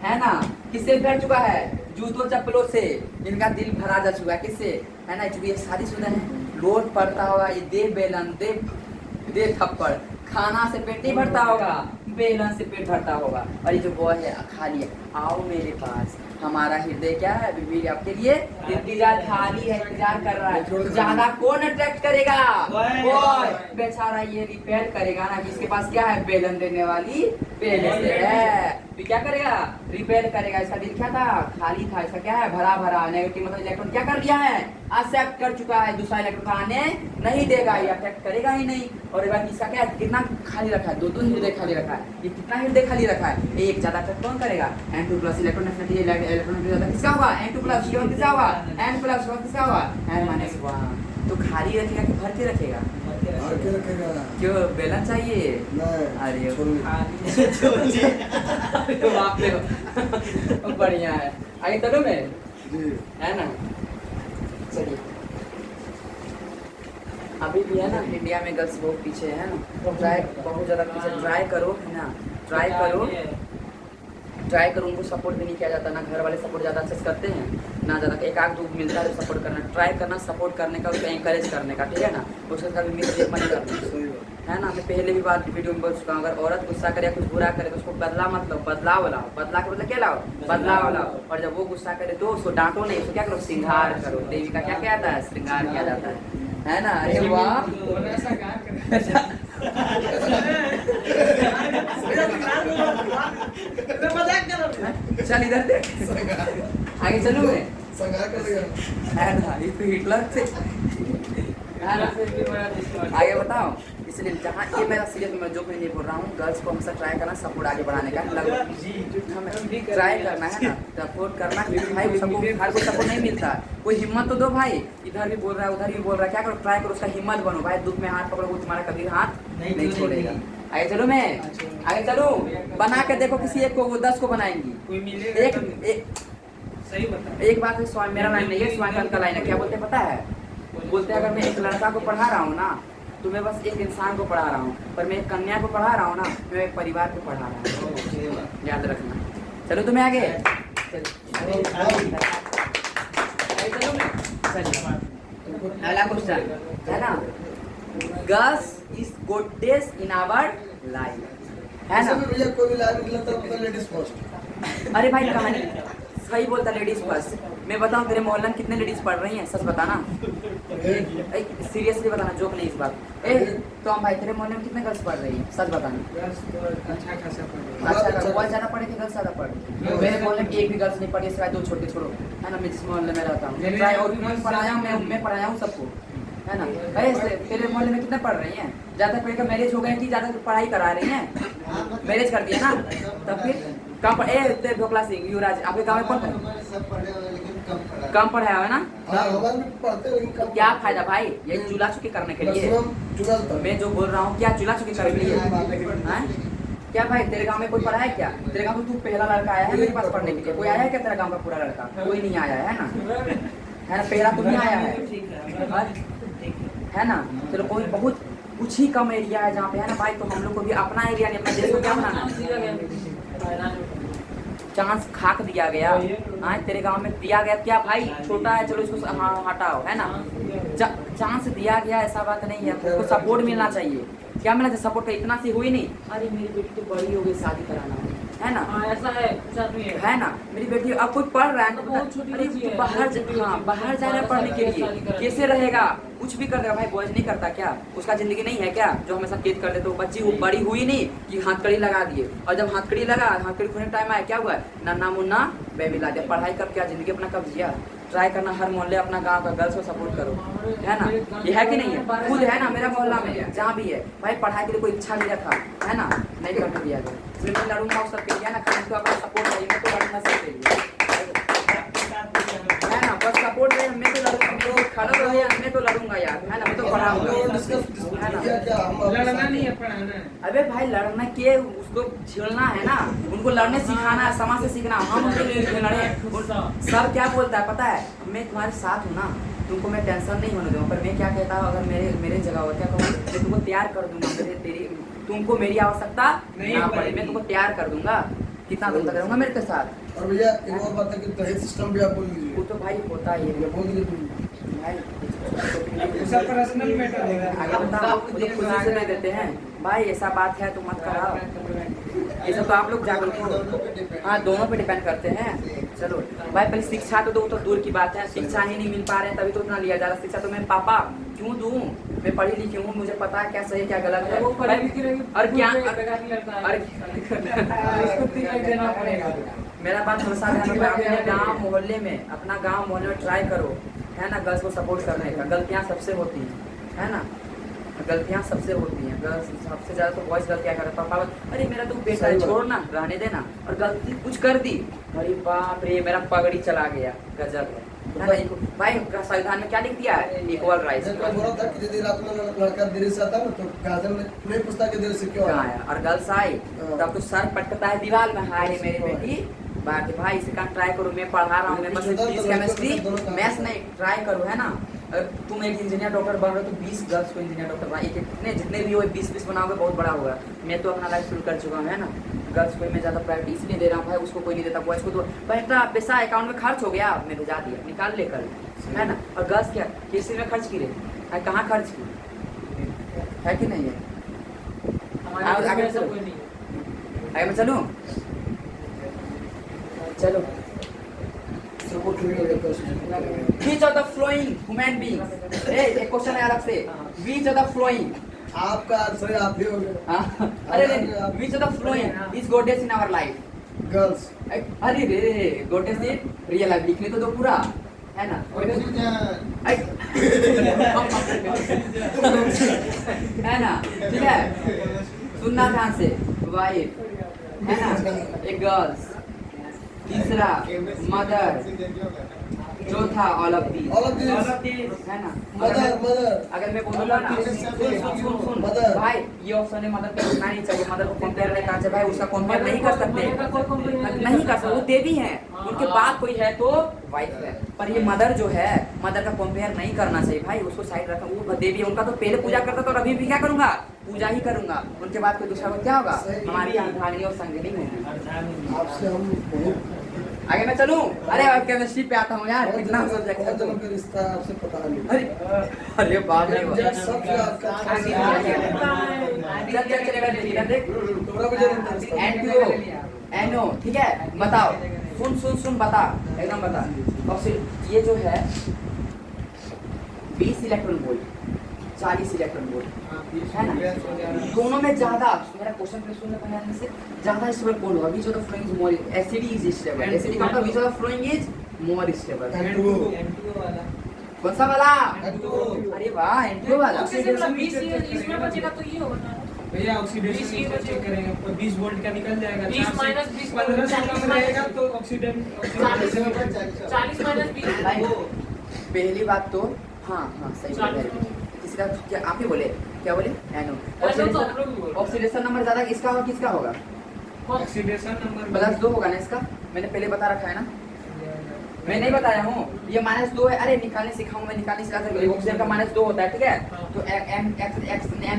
है ना। किससे भर चुका है? जूतों चप्पलों से। इनका दिल भरा जा चुका है, किससे? है ना, चूंकि ये शादीशुदा है, लोट पड़ता होगा, ये दे बेलन, दे थप्पड़। खाना से पेट नहीं भरता होगा, बेलन से पेट भरता होगा। और ये जो बॉय है खाली है। आओ मेरे पास, हमारा हृदय क्या है? बीवी आपके लिए इंतजार खाली है, इंतजार कर रहा है। ज्यादा कौन अट्रैक्ट करेगा? बॉय। बेचारा ये रिपेयर करेगा ना, जिसके पास क्या है? बेलन देने वाली पहले से है, तो क्या करेगा? रिपेयर करेगा। इसका दिल क्या था? खाली था। इसका क्या है? भरा भरा। नेगेटिव मतलब इलेक्ट्रॉन क्या कर लिया है? एक्सेप्ट कर चुका है, दूसरा इलेक्ट्रॉन आने नहीं देगा, ये अट्रैक्ट करेगा ही नहीं। और एक बार इसका क्या है? कितना खाली रखा है? 2 हृदय खाली रखा है। ये कितना हृदय खाली रखा है? एक ज्यादा अट्रैक्ट कौन करेगा? n2+ इलेक्ट्रॉन इलेक्ट्रॉन ज्यादा किसका होगा? n2+। किसका होगा? n+1 किसका होगा? n-1। तो खाली रखेगा कि भर के रखेगा? भर के रखेगा। क्यों, बेलन चाहिए? नहीं, अरे छोड़िए। तो बाप रे बढ़िया है। आगे चलो में जी। है ना। चलिए अभी भी है ना इंडिया में गर्ल्स बहुत पीछे है ना, ट्राई बहुत ज़्यादा पीछे। ट्राई करो है ना, ट्राई करो उनको सपोर्ट भी नहीं किया जाता ना, घर वाले सपोर्ट ज़्यादा अच्छे से करते हैं ना, ज़्यादा एक आध दो मिलता है सपोर्ट करना, ट्राई करना सपोर्ट करने का, उसको एंकरेज करने का, ठीक है ना, उसके साथ मिसबिहेव मत करना, सही बात। है ना। मैं पहले भी बात वीडियो में बोल चुका हूँ, अगर औरत गुस्सा करे कुछ बुरा करे तो उसको बदला मत लो, बदलाव लाओ। बदला के मतलब क्या लाओ? बदलाव लाओ। और जब वो गुस्सा करे तो उसको डांटो नहीं, उसको क्या करो? श्रृंगार करो। देवी का क्या क्या आता है? श्रृंगार किया जाता है ना। अरे वाह चल इधर देख, आगे चलो मैं संगार कर देगा। है ना, ये तो हिटलर से है ना। आगे बताओ, इसलिए जहाँ ये मेरा सीरियस मैं जो भी नहीं बोल रहा हूँ, गर्ल्स को हमेशा ट्राई करना सपोर्ट आगे बढ़ाने का, हमें ट्राई करना है ना, सपोर्ट करना। क्योंकि भाई सबको हर कोई सपोर्ट नहीं मिलता, कोई हिम्मत तो दो भाई। इधर भी बोल रहा है उधर भी बोल रहा है, क्या करो? ट्राई करो, उसका हिम्मत बनो भाई। दुख में हाथ पकड़ो, वो तुम्हारा कभी हाथ नहीं छोड़ेगा। आगे चलो मैं आगे चलो, बना के देखो किसी एक को, वो 10 को बनाएंगी। कोई मिलेगा एक सही बता। एक बात है, स्वामी मेरा लाइन नहीं है, स्वामी का लाइन है। क्या बोलते पता है? बोलते हैं अगर मैं एक लड़का को पढ़ा रहा हूँ ना, तो मैं बस एक इंसान को पढ़ा रहा हूँ, पर मैं एक कन्या को पढ़ा रहा हूँ ना, मैं एक परिवार को पढ़ा रहा हूँ। याद रखना। चलो तुम्हें आगे अगला क्वेश्चन है ना, girls is goddess in our life, है ना। भैया कोई भी लाइन निकला तो लेडीज फर्स्ट। अरे भाई कहानी सही बोलता, लेडीज फर्स्ट। मैं बताऊं तेरे मोहल्ले में कितने लेडीज पढ़ रही हैं? सच बताना, सीरियसली बताना, जोक नहीं इस बात। तो हम भाई तेरे मोहल्ले में कितने गर्ल्स पढ़ रही हैं? सच बताना। अच्छा खासा पढ़ अच्छा बहुत ज़्यादा पढ़े कि गर्ल्स ज़्यादा पढ़े? मेरे मोहल्ले में एक भी गर्ल्स नहीं पढ़ी, सिवाय 2 छोड़ के, छोड़ो है ना। मैं जिस मोहल्ले में रहता हूँ मैं पढ़ाया हूँ, मैं पढ़ाया हूँ सबको, है ना। अरे तेरे मोहल्ले में कितने पढ़ रही हैं? ज़्यादा पढ़ के मैरिज हो गए कि ज़्यादा पढ़ाई करा रही हैं? मैरिज कर दिया ना, तब फिर कम पढ़े। ढोकला सिंह, युवराज, आपके गाँव में कौन कम पढ़ाया है ना? तो क्या फायदा भाई, ये चूल्हा चुकी करने के लिए। मैं जो बोल रहा हूँ, क्या चूल्हा चुकी करने के लिए? क्या भाई तेरे गांव में कोई पढ़ा है क्या? तेरे गांव में तू पहला लड़का आया है मेरे पास पढ़ने के लिए? कोई आया है क्या तेरा गांव का पूरा लड़का? कोई नहीं आया है ना, है ना। पहला तुम ही आया है ना। चलो कोई बहुत कुछ ही कम एरिया है जहाँ पे, है ना भाई। तो हम लोग को भी अपना एरिया नहीं, अपना देश को क्या बनाना है? चांस खाक दिया गया, हाँ तेरे गांव में दिया गया क्या भाई? छोटा है, चलो इसको हाँ हटाओ, है ना। चांस दिया गया, ऐसा बात नहीं है। उसको सपोर्ट मिलना चाहिए। क्या मिलना चाहिए? सपोर्ट का इतना सी हुई नहीं, अरे मेरी बेटी तो बड़ी हो गई, शादी कराना है ना। ऐसा है ना, मेरी बेटी अब कोई पढ़ रहा है तो बहुत छोटी अरे बच्ची है। बाहर जा रहा है पढ़ने के लिए, कैसे रहेगा? कुछ भी कर देगा भाई। बॉयज नहीं करता क्या? उसका जिंदगी नहीं है क्या जो हमेशा कैद कर देते? वो बच्ची बड़ी हुई नहीं कि हाथकड़ी लगा दिए, और जब हाथकड़ी लगा, हाथकड़ी खोलने टाइम आया, क्या हुआ? नन्ना मुन्ना बेबी ला दिया। पढ़ाई कब क्या, जिंदगी अपना कब जिया? ट्राई करना, हर मोहल्ले अपना गांव का गर्ल्स को सपोर्ट करो, है ना। ये है कि नहीं है? खुद है ना, मेरा मोहल्ला में जहाँ भी है भाई, पढ़ाई के लिए कोई इच्छा नहीं रखा, है ना, नहीं करने दिया गया। इसलिए मैं लड़ूंगा उस सबके लिए, है ना। खाली तो अपना सपोर्ट चाहिए, तो लड़ूंगा सबके लिए, है ना। बस सपोर्ट रहे, मैं तो लड़ूंगा, खड़ा रहे, मैं तो लड़ूंगा यार, है ना। मैं तो पढ़ाऊंगा, है ना। लड़ना नहीं है, पढ़ाना है। अबे भाई लड़ना के, उसको झेलना है ना, उनको लड़ने सिखाना है, समाज से सीखना। हम उनके लिए लड़े। सर क्या बोलता है पता है? मैं तुम्हारे साथ हूँ ना, तुमको मैं टेंशन नहीं होने दूंगा। पर मैं क्या कहता हूँ, अगर मेरे जगह हो क्या कहूँ, मैं तुमको तैयार कर दूंगा। तुमको मेरी आवश्यकता नहीं पड़े, मैं तुमको तैयार कर दूंगा। कितना दिन तक रहूंगा मेरे के साथ। और भैया एक और बात है कि दहेज सिस्टम भी आप बोल दीजिए। वो तो भाई होता ही है बोल दीजिए भाई। सब पर्सनल मैटर है। आगे बताओ, मुझे खुशी से नहीं देते हैं भाई, ऐसा बात है तो मत कराओ। ये सब तो आप लोग जागरूक हो। हाँ, दोनों पे डिपेंड करते हैं। चलो भाई, पहले शिक्षा तो दो, तो दूर की बात है। शिक्षा ही नहीं मिल पा रहे हैं, तभी तो उतना लिया जा रहा। शिक्षा तो मैं पापा क्यों दूँ? मैं पढ़ी लिखी हूँ, मुझे पता है क्या सही क्या गलत है। वो पढ़ी लिखी रहेगी, और क्या देना पड़ेगा। मेरा बात हमेशा ध्यान रखो, अपने गाँव मोहल्ले में, अपना गाँव मोहल्ले में ट्राई करो, है ना, गर्ल्स को सपोर्ट करने का। गलतियाँ सबसे होती हैं, है ना। गलतियाँ सबसे होती हैं, गर्ल्स सबसे ज़्यादा तो बॉयज गलतियाँ करते हैं। पापा अरे मेरा तो बेटा है, छोड़ना, रहने देना। और गलती कुछ कर दी, अरे बाप रे मेरा पगड़ी चला गया, गजब है। है ना। भाई संविधान में क्या लिख दिया है? Equal rights. मैं बोला था कि यदि रात में लड़का देरी से आता है ना तो गार्जियन नहीं पूछता कि देरी से क्यों कहाँ आया। आया? और गर्ल्स आई तब तो सर पटकता है दीवार में, हाय मेरी बेटी बाकी भाई इसे काम ट्राई करो, मैं पढ़ा रहा हूँ, मैं बस फिजिक्स केमिस्ट्री मैथ्स नहीं ट्राई करो, है ना। अगर तुम एक इंजीनियर डॉक्टर बन रहे हो तो 20 गर्ल्स को इंजीनियर डॉक्टर बना, एक कितने जितने भी हो 20-20 बनाओगे, बहुत बड़ा होगा। मैं तो अपना लाइफ शुरू कर चुका हूँ, है ना। गर्ल्स को मैं ज़्यादा प्रायोरिटी इसलिए दे रहा हूँ भाई, उसको कोई नहीं देता, बॉयज़ को तो बेटा पैसा अकाउंट में खर्च हो गया, मैं भेजा दिया, निकाल ले कल, है ना। और गर्ल्स क्या किस चीज़ में खर्च की रहे, कहाँ खर्च की है कि नहीं है? हमारे आगे ऐसा चलो। कोई नहीं है। आगे मैं चलूँ? चलो। सपोर्ट नहीं हो जाता। Which of the flowing human beings? एक क्वेश्चन है अलग से। Which of the flowing? आपका आंसर आप ही हो गए। हाँ? अरे नहीं, which of the flowing is goddess in our life? Girls अरे रे goddess in real life लिखने तो दो पूरा, है ना। है ना, ठीक है। सुनना ध्यान से, वाइफ है ना, एक गर्ल्स, तीसरा मदर, चौथा ऑल ऑफ दीज, है ना। मदर अगर मैं बोलूंगा ना सुन मदर। भाई ये ऑप्शन है, मदर पे सुनना नहीं चाहिए, मदर को कंपेयर नहीं करना चाहिए भाई, उसका कंपेयर नहीं कर सकते, नहीं कर सकते, वो देवी है, उनके बाद कोई है तो वाइफ है, पर ये मदर जो है, मदर का कंपेयर नहीं करना चाहिए भाई, उसको साइड रखा, वो देवी है, उनका तो पहले पूजा करता था और अभी भी क्या करूंगा, पूजा ही करूंगा, उनके बाद कोई दूसरा क्या होगा, हमारी अर्धांगिनी और संगिनी होगी। आपसे हम बहुत आगे मैं चलूं? अरे अब केमिस्ट्री पे आता हूँ यार, कितना सब्जेक्ट है बहुत जनों का रिश्ता है, आपसे पता नहीं। अरे बाप रे बाप। जब सबसे आपका चल चलेगा, देख थोड़ा भी जरूर रिश्ता है। NO, ठीक है, बताओ, सुन बता, एकदम बता। और फिर ये जो है 20 इलेक्ट्रॉन वोल्ट, 40 इलेक्ट्रॉन वोल्ट, है ना। दोनों में ज्यादा, मेरा क्वेश्चन पे सुनने का ध्यान से, ज्यादा स्टेबल कौन होगा? which of the following is more ACD is stable, ACD का मतलब which of the following is more stable, कौन सा वाला? अरे वाह, N2 वाला। ऑक्सीजन 20 इसमें बचेगा तो ये होगा ना। भैया ऑक्सीडेशन चेक करेंगे, 20 वोल्ट का निकल जाएगा, 20 माइनस 20 15 से कम रहेगा तो ऑक्सीडेंट 40 माइनस 20 भाई, पहली बात तो हाँ सही बोल रहे हैं। किसका क्या आप ही बोले, क्या बोले? NO। ऑक्सीडेशन नंबर ज्यादा किसका होगा? ऑक्सीडेशन नंबर +2 होगा ना इसका, मैंने पहले बता रखा है ना, मैं नहीं बताया हूँ, ये -2 है। अरे निकालने सिखाऊंगा मैं, निकालने सिखा सकते। ऑक्सीजन का -2 होता है, ठीक है, तो m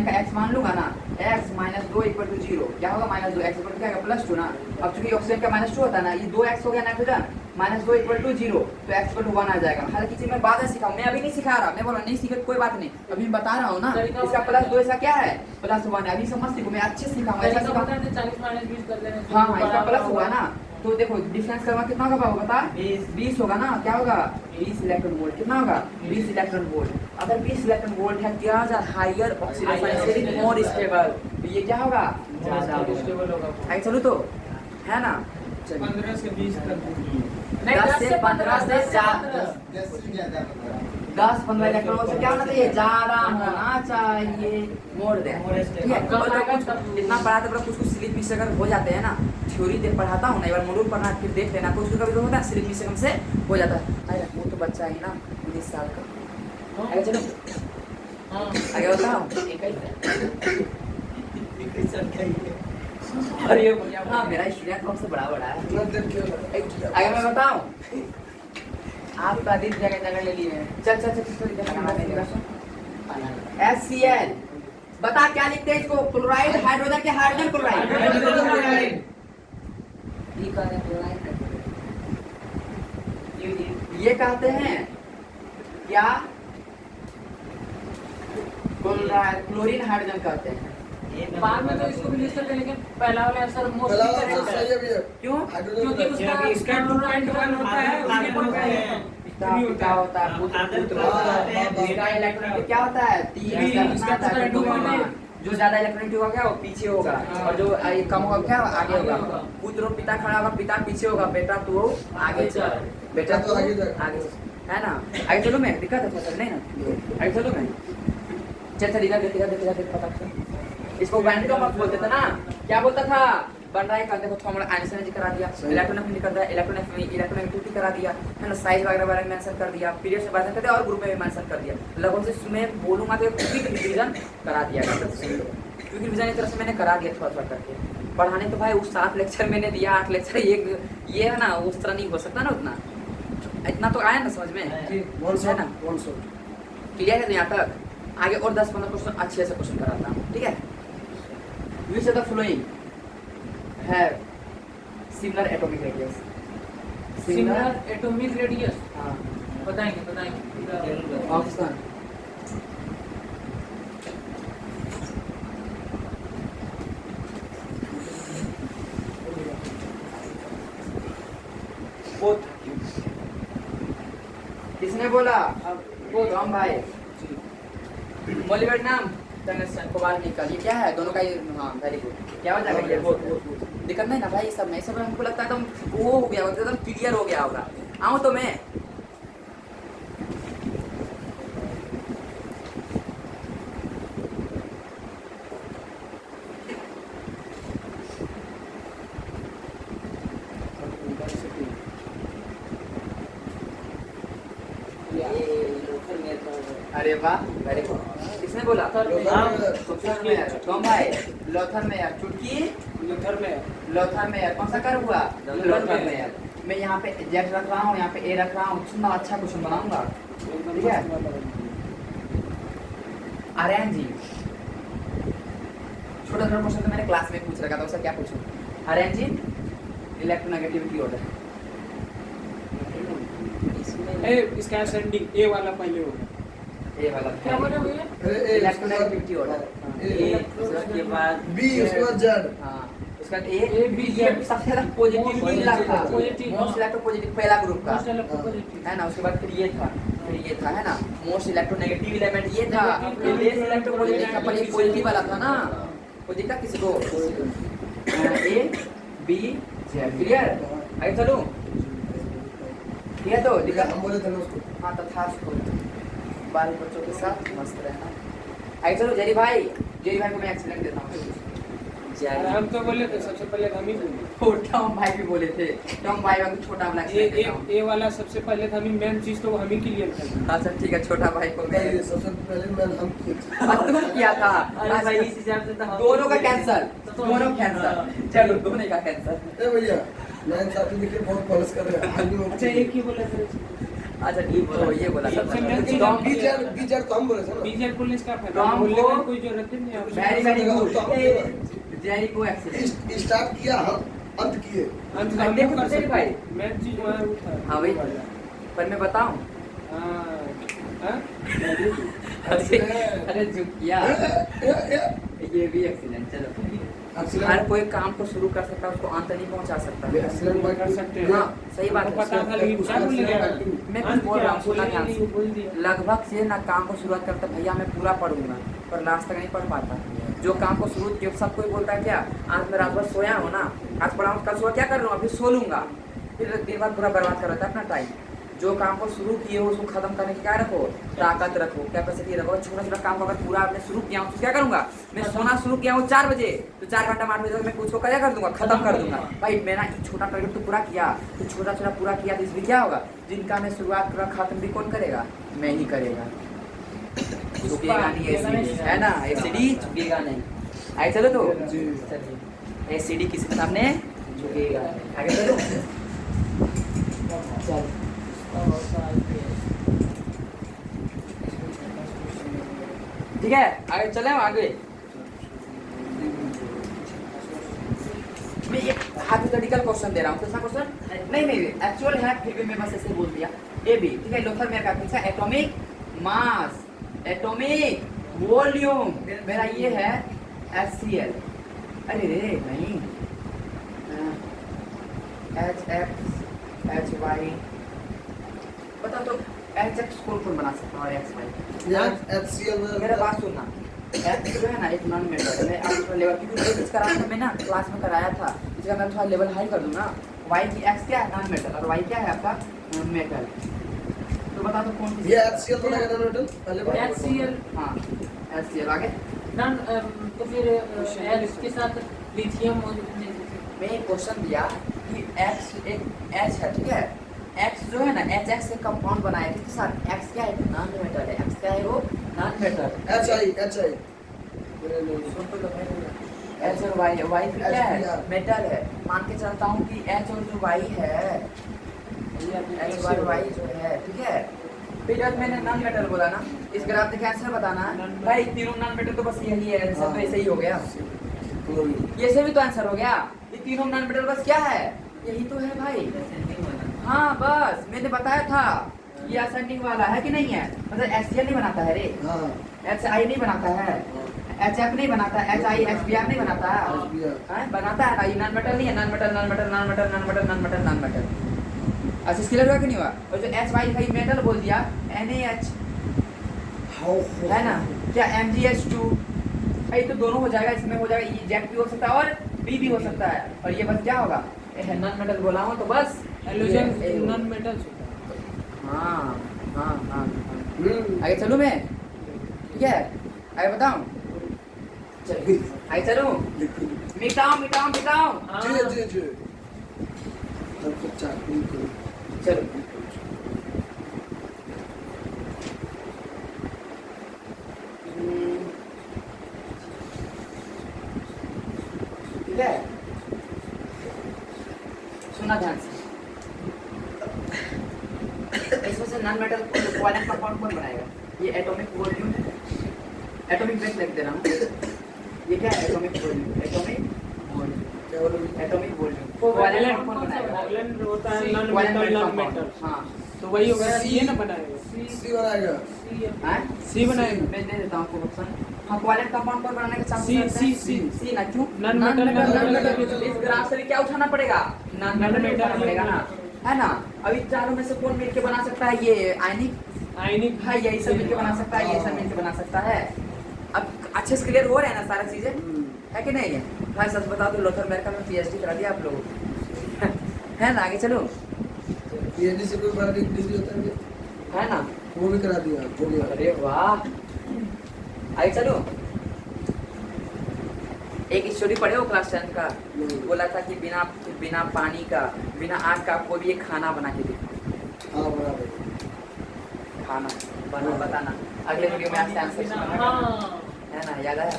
का x मान लूंगा ना, x -2 = 0, क्या होगा? -2 x = क्या होगा? +2 ना। अब चूंकि ऑक्सीजन का -2 होता है ना, ये 2x हो गया नाइट्रोजन, -2 = 0, तो x = 1 आ जाएगा। हर किसी में बाद में सिखाऊं, मैं अभी नहीं सिखा रहा, मैं बोला नहीं सीखे कोई बात नहीं, अभी बता रहा हूँ ना। इसका +2 ऐसा क्या है, +1 है, अभी समझ सीखो, मैं अच्छे सिखाऊंगा, ऐसा सिखाऊंगा। 40 माइनस 20 कर देना। हाँ इसका प्लस हुआ ना, तो देखो डिफरेंस करवा कितना होगा बाबू बता? 20 होगा ना, क्या होगा? 20 इलेक्ट्रॉन वोल्ट, कितना होगा? 20 इलेक्ट्रॉन वोल्ट। अगर 20 इलेक्ट्रॉन वोल्ट है, क्या हायर ऑक्सीडेशन मोर स्टेबल, तो ये क्या होगा? ज्यादा स्टेबल होगा। आगे चलो तो, है ना। 15 से 20 तक। 10 से 15 से 10-15 इलेक्ट्रॉन से क्या होना चाहिए? ज्यादा होना चाहिए, मोर दे, ठीक है। और तो कुछ इतना पढ़ाते पढ़ा कुछ स्लिप मिस अगर हो जाते हैं ना, थ्योरी दे पढ़ाता हूँ ना, एक बार मॉड्यूल पढ़ना फिर देख लेना, कुछ कभी तो होता है स्लिप मिस हमसे हो जाता है। अरे वो तो बच्चा है ना 19 साल का। आगे चलो, आगे बताओ। अरे हाँ मेरा स्टूडेंट हमसे बड़ा है। इतना देर क्यों लगा? आगे मैं बताऊं, आप प्रादीप जगह ले लिए। चल HCl, बता क्या लिखते हैं इसको? क्लोराइड, हाइड्रोजन के हाइड्रोजन क्लोराइड। ये कहते हैं क्या? क्लोरीन हाइड्रोजन कहते हैं। बाद में तो इसको भी यूज करते हैं, लेकिन पहला वाला आंसर मोस्ट पहला करेक्ट आंसर है। सही है भैया। क्यों? क्योंकि उसका इसका 2.1 होता है, उसके 2.1 क्या होता है? इसका इलेक्ट्रॉन क्या होता है? 3 इसका 2.1 जो ज्यादा इलेक्ट्रॉनिक होगा क्या वो पीछे होगा, और जो कम होगा क्या आगे होगा। पुत्र पिता खड़ा होगा, पिता पीछे होगा, बेटा तू आगे चल, बेटा तो आगे जा। आगे है ना। आगे चलो, मैं दिखा था फसल नहीं ना, आगे चलो मैं चल इधर देख पता चल। इसको बैंड का मत बोलते थे ना, क्या बोलता था? बन रहा है कल देखो थर्मल आयनिक एनर्जी करा दिया, सही। इलेक्ट्रोनेगेटिविटी कर दिया, इलेक्ट्रोनेगेटिविटी करा दिया, है ना, साइज वगैरह बारे में मेंशन कर दिया, पीरियड से बात कर दिया और ग्रुप में भी मेंशन कर दिया। लगभग से मैं बोलूंगा तो क्विक रिवीजन करा दिया, क्विक रिवीजन एक तरह से मैंने करा दिया थोड़ा थोड़ा करके। पढ़ाने तो भाई उस 7 लेक्चर मैंने दिया, 8 लेक्चर ये है ना, उस तरह नहीं हो सकता ना उतना, इतना तो आया ना समझ में, वन है शॉट ना, वन शॉट क्लियर है। तो यहाँ तक आगे और 10-15 क्वेश्चन अच्छे से क्वेश्चन कराता हूँ, ठीक है। विच ऑफ द फॉलोइंग है similar atomic radius? Similar atomic radius हाँ, बताएंगे ऑप्शन बोथ किसने बोला? वो राम भाई। मोलिब्डेनम टंगस्टन कोबाल्ट निकल, ये क्या है दोनों का ही? हाँ वेरी गुड। क्या हो जाएगा ये? दिक्कत नहीं ना भाई, सब में सब हमको लगता है एकदम वो हो गया, एकदम क्लियर हो गया होगा। आऊँ तो मैं अरे वाह वेरी गुड। किसने बोला? Lothar Meyer. कौन भाई? Lothar Meyer. चुटकी लूथर में लोथर मेयर। कौन सा कर हुआ? Lothar Meyer. मैं यहाँ पे जेड रख रहा हूँ, यहाँ पे ए रख रहा हूँ, कितना अच्छा क्वेश्चन बनाऊंगा, ठीक है। आर्यन जी, छोटा छोटा क्वेश्चन तो मैंने क्लास में पूछ रखा था, उसका क्या पूछूं? आर्यन जी, इलेक्ट्रोनेगेटिविटी ऑर्डर ए इसका असेंडिंग ए वाला पहले होगा, ए वाला क्या बोले भैया? इलेक्ट्रोनेगेटिविटी ऑर्डर उसके बाद बी उसके बाद जेड हाँ, उसका ए बी जेड सबसे ज्यादा पॉजिटिव मिला था, Positive, मोस्ट इलेक्ट्रोपॉजिटिव पहला ग्रुप का, मोस्ट इलेक्ट्रोपॉजिटिव है ना। उसके बाद फिर ये था, है ना, मोस्ट इलेक्ट्रोनेगेटिव एलिमेंट ये था, फिर लेस इलेक्ट्रोपॉजिटिव था, पर ये पॉजिटिव वाला था ना। पॉजिटिव का किसी को ए बी जेड, क्लियर? आगे चलूं, ठीक है तो दिक्कत हम बोले थे ना उसको हाँ तथा बाल बच्चों के साथ मस्त रहना। आगे चलो जेरी भाई को मैं एक्सीलेंट देता हूँ। और हम तो बोले थे सबसे पहले हम ही बोले, टॉम भाई भी बोले थे, टॉम भाई का छोटा वाला एक्सीलेंट देता हूँ। ए वाला सबसे पहले था, हम ही मेन चीज तो हम ही क्लियर कर। अच्छा ठीक है, छोटा भाई को मैं नहीं, सबसे पहले मैंने हम किए थे। तुम किया था। अरे भाई इस हिसाब से तो हम दोनों का कैंसर, दोनों कैंसर, चलो दोनों का कैंसर। ए भैया मैं साथी देखिए बहुत पॉलिश कर रहे हैं आज भी अच्छा एक ही बोला था, अच्छा ठीक तो ये बोला सबसे मेन चीज टॉम बी जेड तो हम बोले थे ना बीजेड पुलिस का फायदा राम बोलने को- का कोई जरूरत ही नहीं है। Very good. तो हम जेरी को एक्सीलेंट। स्टार्ट किया हम अंत किए अंत देखो हम तो कर तेरे सकते भाई। हैं। मेन चीज वहाँ वो था। हाँ वही पर मैं बताऊं हाँ अरे जो किया ये भी एक्सीलेंट। चलो हर एक्सीलेंट कोई काम को शुरू कर सकता है, उसको अंत नहीं पहुंचा सकता। एक्सीलेंट बात कर सकते हैं। हाँ सही बात हमको है। पता था लेकिन क्या बोल गया मैं कुछ बोल रहा हूँ, सुना ध्यान से। बोल दिया। लगभग से ना काम को शुरुआत करता भैया मैं पूरा पढ़ूंगा, पर लास्ट तक नहीं पढ़ पाता। जो काम को शुरू किया सब कोई बोलता है क्या आज मैं रात भर सोया हूँ ना, आज पढ़ा हूँ, कल सुबह क्या कर रहा हूँ, अभी सो लूंगा, फिर दिन भर पूरा बर्बाद कर रहा था अपना टाइम। जो काम को शुरू किए हो उसको खत्म करने की क्या रखो, ताकत रखो, कैपेसिटी रखो। छोटा छोटा काम को अगर पूरा आपने शुरू किया हूँ तो क्या करूंगा, मैं सोना शुरू किया हूँ 4 बजे, तो 4 घंटा 8 बजे तक मैं उसको क्या कर दूंगा, खत्म कर दूंगा। भाई मेरा छोटा टारगेट तो पूरा किया, तो छोटा छोटा पूरा किया, तो इसमें क्या होगा, जिनका मैं शुरुआत पूरा खत्म भी कौन करेगा, मैं ही करेगा। झुकेगा नहीं एसीडी, है ना, एसीडी झुकेगा नहीं। आगे चलो तो चलिए, एसीडी किसके सामने झुकेगा। आगे चलो चल ठीक है, आगे चले आगे। मैं ये हाइपोथेटिकल क्वेश्चन दे रहा हूँ, कैसा क्वेश्चन नहीं एक्चुअल है, फिर भी मैं बस ऐसे बोल दिया। ए बी ठीक है, लोथर मेयर का पूछा एटॉमिक मास, एटॉमिक वॉल्यूम मेरा ये है HCl। अरे रे नहीं HY बता तो HX कौन बना सकता है और XY? यार HCl मेरा बात सुनना, X जो है ना एक नॉन मेटल है, आप थोड़ा लेवल क्योंकि बेसिस कराया था मैं ना, क्लास में कराया था, इसका मैं थोड़ा लेवल हाई कर दूँ ना। Y की X क्या है, नॉन मेटल, और Y क्या है आपका मेटल। तो बता दो कौन सी? ये HCl तो लगा था मेटल पहले बार HCl हाँ HCl आगे नॉन तो फिर H के साथ लिथियम हमें एक क्वेश्चन दिया कि x एक h है, ठीक है। x जो है ना एच एक्स से कंपाउंड बनाया है, इसके साथ x क्या है, नॉन मेटल है। x क्या है, वो non metal. H I H और वाई, वाई फिर क्या है, मेटल है। मान के चलता हूँ कि एच और जो वाई है, एच और वाई जो है, ठीक है। फिर जब मैंने नॉन मेटल बोला ना, इस ग्राफ देखे आंसर बताना भाई, तीनों नॉन मेटल तो बस यही है, सब तो ऐसे ही हो गया। ये से भी तो आंसर हो गया, ये तीनों नॉन मेटल बस क्या है, यही तो है भाई। हाँ बस मैंने बताया था, ये असेंडिंग वाला है कि नहीं है, मतलब एचसीएल नहीं बनाता है रे, एच आई नहीं बनाता है, एच एफ नहीं बनाता है, H I H B R नहीं बनाता है, बनाता है ना। ये नॉन मेटल नहीं है, non metal non metal non metal non metal non metal non metal. अच्छा क्लियर हुआ कि नहीं हुआ। और जो एच वाई भाई मेटल बोल दिया, NaH है ना, क्या MgH2 भाई, तो दोनों हो जाएगा, इसमें हो जाएगा, ये जेट भी हो सकता है और बी भी हो सकता है, और ये बस क्या होगा, नॉन मेटल बोला हूँ तो बस हेलोजन नॉन मेटल। हाँ हाँ हाँ। आगे चलूँ मैं, ठीक है, आगे बताऊँ, चल आगे चलूँ, मिटाऊँ मिटाऊँ मिटाऊँ, चलो। ठीक है, सुना ध्यान से। इसमें से नॉन मेटल कोवैलेंट कंपाउंड कौन बनाएगा, ये एटॉमिक वॉल्यूम है, एटॉमिक वेट लिख दे रहा हूँ, ये क्या है, atomic volume, atomic volume covalent कौन बनाएगा, कोवैलेंट होता है नॉन मेटल नॉन मेटल। हाँ तो वही होगा, ये ना बनाएगा, सी बनाएगा। सी बनाएगा। मैं दे देता हूँ आपको ऑप्शन। हाँ कोवैलेंट कंपाउंड कौन बनाने का चांस सी, है, सी, सी ना, क्यों, नॉन मेटल। इस ग्राफ से भी क्या उठाना पड़ेगा, नॉन मेटल उठाना पड़ेगा ना, है ना। अभी चारों में से कौन मिलके बना सकता है, ये आयनिक है, यही सब मिलके बना सकता है, ये सब मिलके बना सकता है। अब अच्छे से क्लियर हो रहा है ना सारा चीजें, है कि नहीं है भाई, सच बता दो लोथर अमेरिका में PhD करा दिया आप लोगों को, है ना। आगे चलो, PhD से कोई बड़ा डिग्री होता है ना, वो भी करा दिया, हो गया। अरे वाह। आगे चलो, एक स्टोरी पढ़े हो क्लास 10 का, बोला था कि बिना पानी का, बिना आग का कोई भी एक खाना बना के देखो। हाँ बराबर। खाना बना बताना, अगले वीडियो में आपसे आंसर सुनाऊंगा, है ना, याद आया।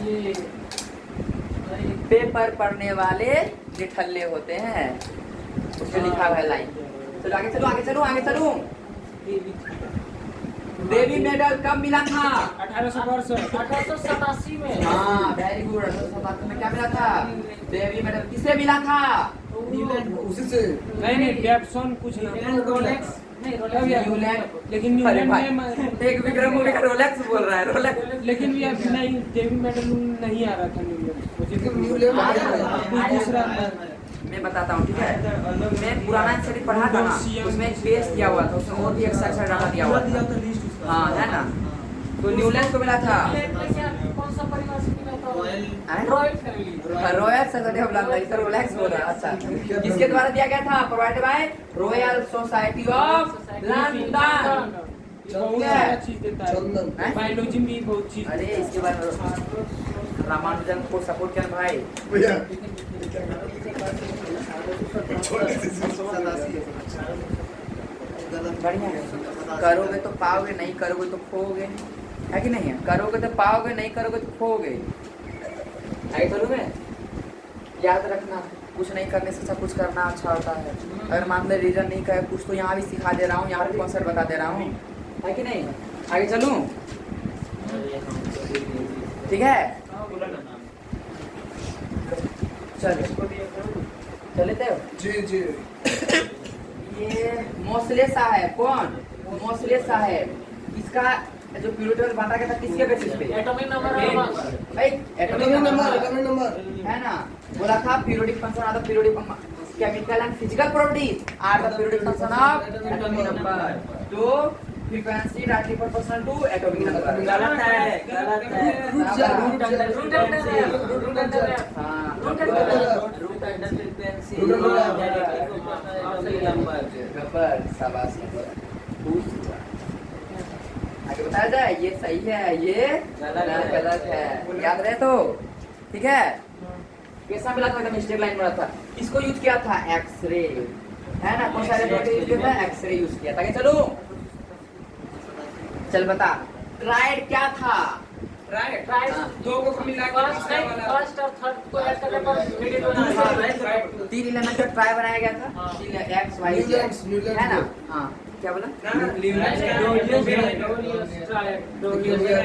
पेपर पढ़ने वाले निठल्ले होते हैं, उसमें लिखा हुआ है लाइन। चलो आगे चलो आगे चलो आगे चलो। देवी मेडल कब मिला था, 1887 में। हाँ वेरी गुड, 1887 में क्या मिला था, देवी मेडल किसे मिला था, उसी से नहीं डेप्सन कुछ रोलेक्स नहीं, रोलेक्स लेकिन न्यूलैंड में एक विक्रम मूवी का रोलेक्स बोल रहा है, रोलेक्स। लेकिन भी अभी नहीं, देवी मेडल नहीं आ रहा था न्यूलैंड कुछ दूसरा। मैं बताता हूँ, ठीक है, मैं पुराना शरीफ पढ़ा था ना, उसमें एक पेज दिया हुआ था, उसमें और भी एक्स्ट्रा डाटा दिया हुआ था, हाँ है ना। तो न्यूलैंड को मिला था, कौन सा परिवार से मिला था, हैं? Royal family. Royal society of London, तो रोलेक्स बोल रहा है। अच्छा किसके द्वारा दिया गया था, provided by royal society of London. बहुत सारा चीज देता है, चंदन बायोलॉजी में भी बहुत चीज। अरे इसके बाद रामानुजन को सपोर्ट किया भाई, भैया बढ़िया है। करोगे तो पाओगे, नहीं करोगे तो खोओगे, है कि नहीं है, करोगे तो पाओगे, नहीं करोगे तो खोओगे। आगे चलोगे, याद रखना, कुछ नहीं करने से सब कुछ करना अच्छा होता है। अगर मान लो रीजन नहीं कहे कुछ, तो यहाँ भी सिखा दे रहा हूँ, यहाँ भी कॉन्सेप्ट बता दे रहा हूँ, है कि नहीं। आगे चलूँ, ठीक है, चले थे। जी जी ये मोसले साहब, कौन, मोसले साहब, इसका जो पीरियोडिक बांटा गया था किसके बेसिस पे, एटॉमिक नंबर भाई एटॉमिक नंबर है ना, बोला था periodic function are the periodic chemical and physical properties are the periodic function of atomic number. तो frequency directly proportional to atomic number. गलत है, गलत है। रूट अंडर फ्रीक्वेंसी शाबाश, आगे बताया जाए, ये सही है, ये गलत है, याद रहे तो, ठीक है। कैसा मिला था एकदम स्ट्रेट लाइन बना था। इसको यूज किया था एक्सरे, है ना, कौन सा यूज किया था, एक्सरे यूज किया था। आगे चलो, चल बता ट्राइड क्या था। राइट राइट दो को मिला के तीसरा वाला फर्स्ट और थर्ड को ऐड करने पर मिडिल बना तीन एलिमेंट का ट्राई बनाया गया था, हाँ। तीन एक्स वाई न्यूलैंड्स, जेड, है ना। हाँ क्या बोला, ना लीवरेज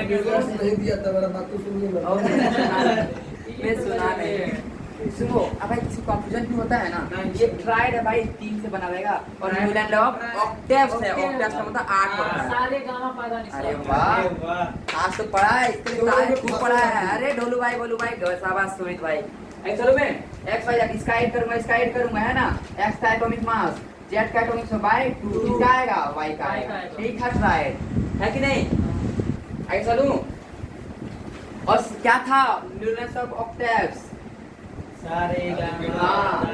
न्यूलैंड्स नहीं दिया था, मेरा बात तो सुनिए ना। और मैं सुना नहीं। सुनो, अब भाई किसी कंफ्यूजन भी होता है ना, ये ट्राइड है भाई, तीन से बना रहेगा, और न्यूलैंड ऑक्टेव्स है, ऑक्टेव्स का मतलब 8 होता है। सारे गामा पादा अरे निकला। वाह, आज तो पढ़ा है, इसके लिए खूब पढ़ा है। अरे ढोलू भाई, बोलू भाई, शाबाश सुमित भाई। चलो मैं एक्स वाई जेड इसका ऐड करूंगा, है ना। एक्स का एटॉमिक मास, जेड का एटॉमिक मास बाय 2, किसका आएगा, वाई का आएगा। ठीक है, ट्राइड है कि नहीं। आगे चलूं, और क्या था, न्यूलैंड्स ऑफ ऑक्टेव्स। सारे गामा हाँ।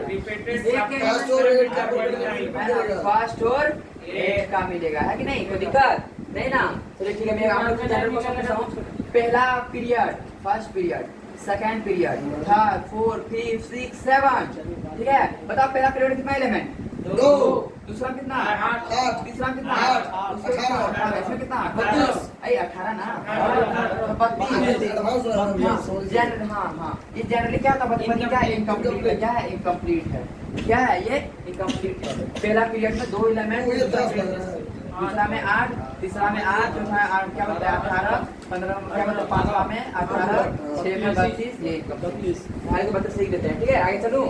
रिपीटेड फर्स्ट और एट का मिलेगा। फर्स्ट और 8 का मिलेगा, है कि नहीं, कोई दिक्कत नहीं ना। चलिए ठीक है, मैं आप लोग को जनरल क्वेश्चन पूछता हूं। पहला period, first period, second period, third, fourth, fifth, six, 7, ठीक है। बताओ पहला पीरियड कितना एलिमेंट, 2, दूसरा कितना, 8, तीसरा कितना, 8, उसका कितना, 18, इसमें कितना, 32, अरे 18 ना, 32। एडवांस वाला भी है, सॉरी। जनरल, हाँ ये जनरली क्या था, बचपन क्या है, इनकम्प्लीट है, क्या है, इनकम्प्लीट है, क्या है ये, इनकम्प्लीट है। पहला पीरियड में 2 एलिमेंट, वो ये 10 लग रहा है। दूसरा में 8, तीसरा में 8, चौथा 8 क्या बताया 18, 15 क्या बताया, पांचवा में 18, 6 में 32, ये 32 भाई को 32 सीख देते हैं, ठीक है। आगे चलूं,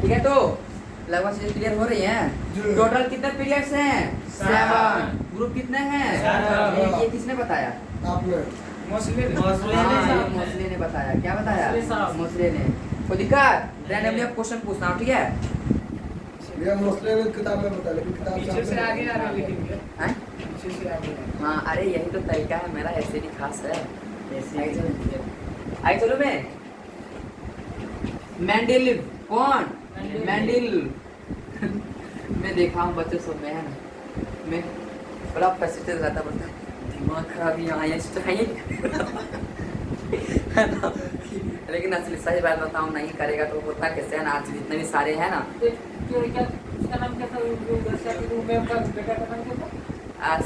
ठीक है, तो लगभग चीजें क्लियर हो रही हैं। जी। टोटल कितने पीरियड्स हैं, 7। ग्रुप कितने हैं, 7। ये किसने बताया, आपने मोस्टली हाँ, मोस्ले ने बताया। क्या बताया, मोस्ले साहब। मोस्ले ने। कोई दिक्कत, रैंडमली आप क्वेश्चन पूछना हूँ, ठीक है। ये मोस्टली में किताब में बता, लेकिन किताब पीछे से आगे आ रहा है, लेकिन हैं? पीछे से आगे हाँ, अरे यही तो तरीका है मेरा, ऐसे भी खास है। आगे चलो मैं, मैंडेल कौन, मैंडेल मैं देखा हूँ बच्चों सब में, है ना, मैं बड़ा फैसिलिटेड रहता, बोलता दिमाग खराब यहाँ है ना। लेकिन असली सही बात बताऊँ, नहीं करेगा तो होता कैसे है ना। आज जितने भी सारे हैं ना, क्या उसका नाम क्या था, दर्शक के रूम में आपका बेटा का नाम क्या था,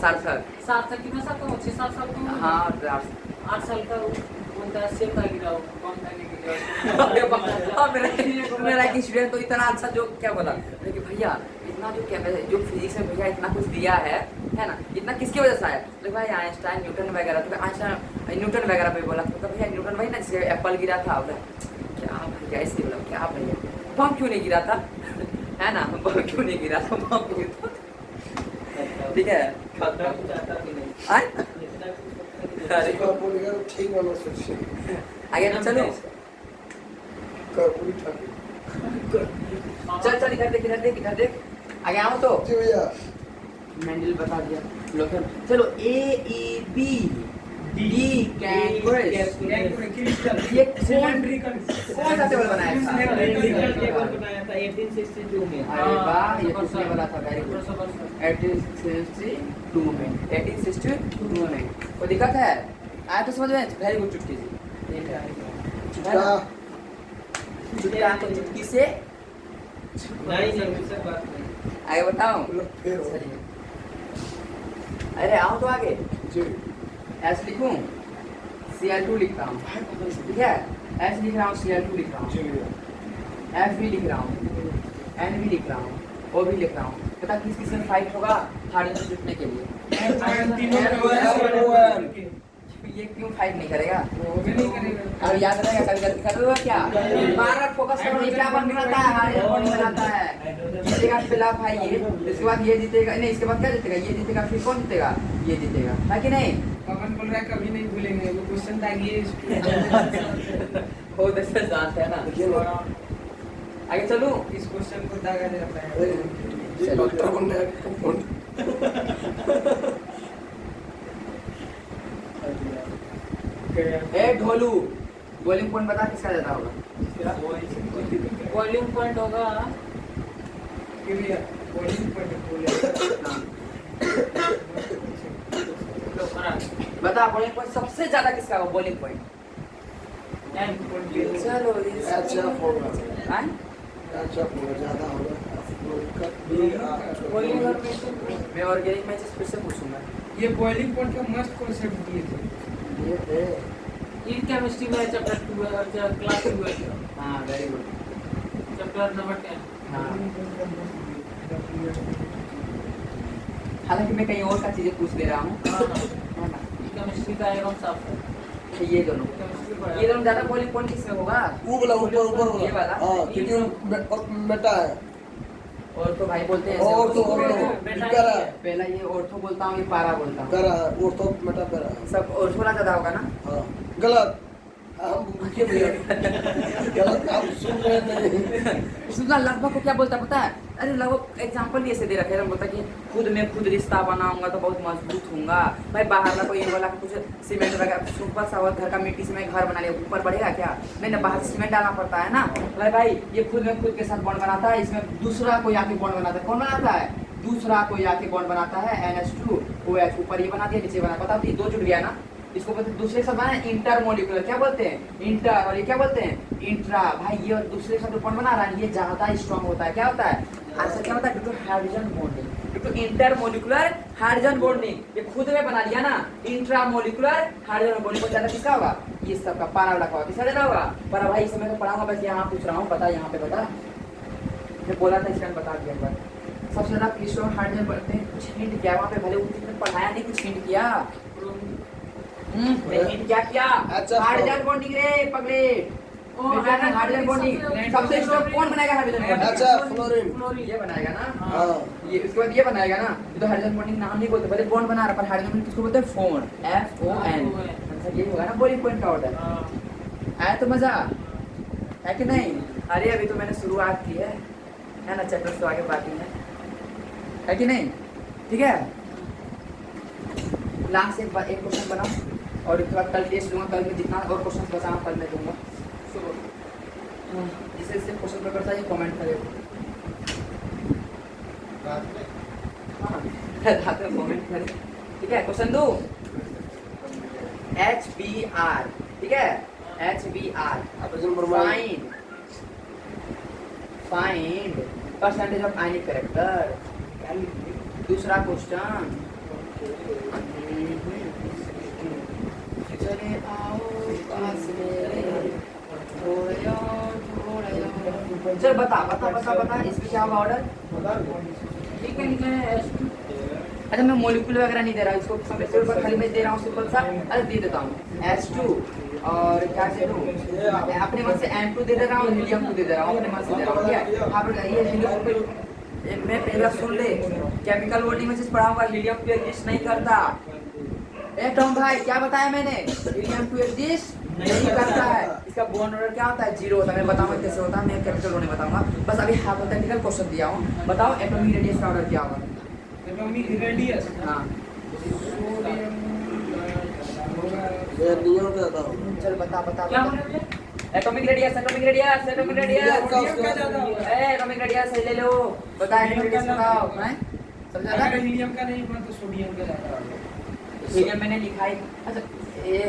सार्थक, सार्थक कितना साल का, 6-7 साल का, हाँ 8 साल का, बोलता है सेब खा गिरा, कौन खाने गिरा। मेरा एक स्टूडेंट तो इतना अच्छा जो क्या बोला कि भैया इतना जो कैमरा जो फिजिक्स में भैया इतना कुछ दिया है ना, इतना किसकी वजह से आया। तो भाई आइंस्टाइन, न्यूटन वगैरह, तो आइंस्टाइन न्यूटन वगैरह पे बोला, तो भैया न्यूटन वही ना जिसके एप्पल गिरा था। क्या भैया, ऐसे बोला, क्या भैया बम क्यों नहीं गिरा था, है ना, बम क्यों नहीं गिरा था, बम गिरा था, ठीक है। अरे बोलेगा तो ठीक वाला सोचिए। आगे तो चलो, कर्पूरी ठाकुर। चल इधर देख आगे आओ तो। जी भैया, मैंडल बता दिया, लोकल। चलो AEB D कैलकुलस, ये कौन सा टेबल बनाया था, बनाया था 1862 में। अरे वाह, ये किसने बोला था, वेरी गुड, 1862 में, 1862 में। कोई दिक्कत है, आया तो समझ में, वेरी गुड। चुटकी जी, चुटका चुटका तो चुटकी से नहीं सर, बात नहीं। आगे बताओ। फिर हो। अरे आओ तो आगे, जी ऐसे लिखूं, Cl2 लिख रहा हूँ, ठीक है, ऐसे लिख रहा हूँ, Cl2 लिख रहा हूँ, जी भैया, F भी लिख रहा हूँ, N भी लिख रहा हूँ, O भी लिख रहा हूँ। पता किस किस में फाइट होगा हाइड्रोजन जुटने के लिए, ये क्यों फाइट नहीं करेगा, अब याद रहेगा, कभी गलती कर दो क्या, बार फोकस करो, ये क्या बन बनाता है, हाइड्रोजन बॉन्ड बनाता है। जीतेगा फिलहाल भाई ये, इसके बाद ये जीतेगा, नहीं इसके बाद क्या जीतेगा, ये जीतेगा, फिर कौन जीतेगा, ये जीतेगा, है कि नहीं। पवन बोल रहा है कभी नहीं भूलेंगे, वो क्वेश्चन था ये हो दस जानते हैं ना। देखिए ना, आगे चलूं, इस क्वेश्चन को दागा जाता है। अरे ये डॉक्टर बनने है, कौन? ए ढोलू, बॉलिंग पॉइंट बता किसका ज्यादा होगा, बॉइलिंग पॉइंट होगा, कि भैया बॉलिंग पॉइंट बोले बता बॉलिंग पॉइंट सबसे ज्यादा किसका होगा, बॉलिंग पॉइंट एन चलो HF होगा हाँ? HF होगा ज़्यादा होगा बॉइलिंग और प्रेशर मैं ऑर्गेनिक में फिर से पूछूंगा ये बॉइलिंग पॉइंट का मस्त कॉन्सेप्ट दिए थे। ये थे इन केमिस्ट्री में चैप्टर 2 है और क्लास 2 है हाँ वेरी गुड चैप्टर नंबर 10 हाँ हालांकि मैं कहीं और का चीजें पूछ दे रहा हूँ है ना? केमिस्ट्री का एवं साफ है तो ये दोनों केमिस्ट्री पढ़ा ये दोनों ज्यादा बॉइलिंग पॉइंट किसमें होगा वो वाला ऊपर ये वाला? हाँ क्योंकि मेटा है और तो भाई बोलते हैं ऐसे और तो बेटा पैरा ही है। पहला ये ऑर्थो बोलता हूँ ये पारा बोलता हूँ पैरा है और तो मेटा पैरा है सब ऑर्थो वाला ज्यादा होगा ना हाँ गलत हम भूखे भैया गलत आप सुन रहे नहीं उसमें लगभग को क्या बोलता है पता है अरे लगभग एग्जांपल ऐसे दे रखे हैं बोलता कि खुद में खुद रिश्ता बनाऊंगा तो बहुत मजबूत होऊंगा भाई बाहर का कोई वाला कुछ सीमेंट वगैरह सुपर सा घर का मिट्टी से मैं घर बना लिया ऊपर बढ़ेगा क्या नहीं ना बाहर से सीमेंट डालना पड़ता है ना भाई ये खुद में खुद के साथ बॉन्ड बनाता है इसमें दूसरा कोई आके बॉन्ड बनाता है कौन बनाता है दूसरा कोई आके बॉन्ड बनाता है NH2OH ऊपर ये बना दिया नीचे बना पता ये दो जुड़ गया ना इसको बोलते हैं दूसरे के साथ बना इंटरमोलिकुलर क्या बोलते हैं इंटर और ये क्या बोलते हैं इंट्रा भाई ये और दूसरे के साथ बॉन्ड बना रहा है ये ज्यादा स्ट्रांग होता है क्या होता है आंसर क्या होता है due to hydrogen bonding due to intermolecular hydrogen bonding ये खुद में बना लिया ना इंट्रामोलिकुलर हाइड्रोजन बॉन्डिंग को ज्यादा किसका होगा ये सबका पारा वाला होगा किसका ज्यादा होगा पर भाई इसमें तो पढ़ाऊंगा बस यहाँ पूछ रहा हूँ बता यहाँ पे बता मैं बोला था इसका बता दिया एक बार सबसे ज्यादा किसको हाइड्रोजन बढ़ते हैं कुछ हिंट किया वहाँ पे भले उसने पढ़ाया नहीं कुछ हिंट किया हिंट क्या किया अच्छा, हाइड्रोजन बॉन्डिंग रे पगले हाइड्रोजन बॉन्डिंग सबसे स्ट्रॉन्ग कौन बनाएगा हाइड्रोजन बॉन्डिंग अच्छा फ्लोरीन ये बनाएगा ना हाँ ये उसके बाद ये बनाएगा ना ये तो हाइड्रोजन बॉन्डिंग नाम नहीं बोलते भले बॉन्ड बना रहा पर हाइड्रोजन बॉन्डिंग किसको बोलते हैं फोन FON आंसर ये होगा ना बॉइलिंग पॉइंट का ऑर्डर आया तो मजा है कि नहीं अरे अभी तो मैंने शुरुआत की है ना चैप्टर तो आगे बाकी है कि नहीं ठीक है लास्ट एक क्वेश्चन बनाओ और उसके बाद कल टेस्ट दूंगा कल में जितना और क्वेश्चन बचाऊँ कल मैं दूंगा जिसे जिससे क्वेश्चन पेपर था ये कमेंट करेगा रात में कमेंट करें ठीक है क्वेश्चन दो HBR ठीक है HBR find percentage of ionic character दूसरा क्वेश्चन चले आओ पास मेरे चल बता इसमें क्या होगा ऑर्डर ठीक है लिखा है H2 अच्छा मैं मोलिक्यूल वगैरह नहीं दे रहा इसको सिंपल पर खाली मैं दे रहा हूँ सिंपल सा अरे दे देता हूँ H2 और क्या दे दूँ अपने मन से M2 दे रहा हूँ हीलियम 2 दे रहा हूँ अपने मन से दे रहा हूँ ठीक है आप ये हीलियम मैं पहला सुन ले केमिकल बॉडी में चीज पढ़ाऊंगा हीलियम 2 एग्जिस्ट नहीं करता टॉम भाई क्या बताया मैंने हीलियम 2 एग्जिस्ट नहीं करता है इसका बॉन्ड ऑर्डर क्या होता है 0 होता है मैं बताऊंगा कैसे होता है मैं केमिकल बॉडी बताऊंगा बस अभी हाइपोथेटिकल क्वेश्चन दिया हूँ बताओ एटॉमिक रेडियस का ऑर्डर क्या होगा एटॉमिक रेडियस हाँ ये नियम का था चल बता क्या बोल रहे हैं atomic radius atomic radius atomic radius ले लो बता एटॉमिक रेडियस बताओ हैं समझ आ रहा अगर है हीलियम का नहीं हुआ तो सोडियम का ज्यादा होगा हीलियम मैंने लिखा है अच्छा ये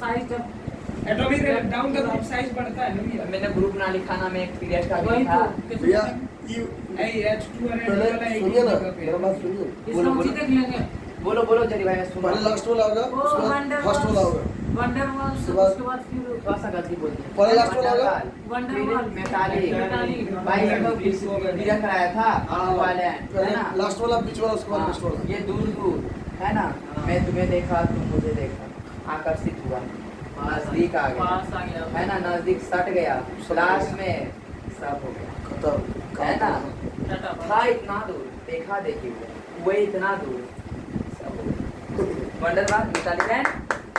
साइज जब atomic down the group size बढ़ता है ना भैया मैंने ग्रुप ना लिखा ना मैं एक पीरियड का वही लिखा तो भैया यू नहीं H2 और N पहले वाला एक सुनिए ना जगह पे मेरा बात सुनिए इसको हम देख लेंगे बोलो जरी भाई मैं सुन पहले लास्ट वाला होगा वो उसके बाद वंडर फर्स्ट वाला होगा वंडर वॉल उसके बाद- उसके बाद फिर थोड़ा सा गलती बोल दी पहले लास्ट वाला होगा वंडर फिर वॉल मेटालिक भाई ये तो पीरियड कराया था वाले है पहले ना लास्ट वाला बीच वाला उसके बाद हाँ, फर्स्ट वाला ये दूर है ना मैं तुम्हें देखा तुम मुझे देखा आकर्षित हुआ नजदीक आ गया पास आ गया है ना नजदीक सट गया लास्ट में सब हो गया खत्म है ना टाटा था इतना दूर देखा देखी हुए इतना दूर सब हो गया वंडरबार मेटालिक एंड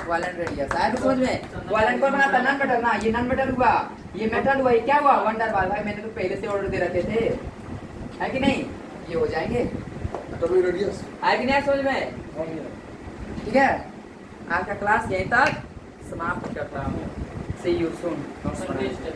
वायलेंट रेडियस आया तो समझ में वायलेंट कौन बनाता नॉन मेटल ना ये नॉन मेटल हुआ ये मेटल हुआ ये क्या हुआ वंडरबार भाई मैंने तो पहले से ऑर्डर दे रखे थे है कि नहीं ये हो जाएंगे एटॉमिक रेडियस आया कि नहीं आया समझ में ठीक है आज का क्लास यहीं तक समाप्त करता हूँ सी यू सून संदेश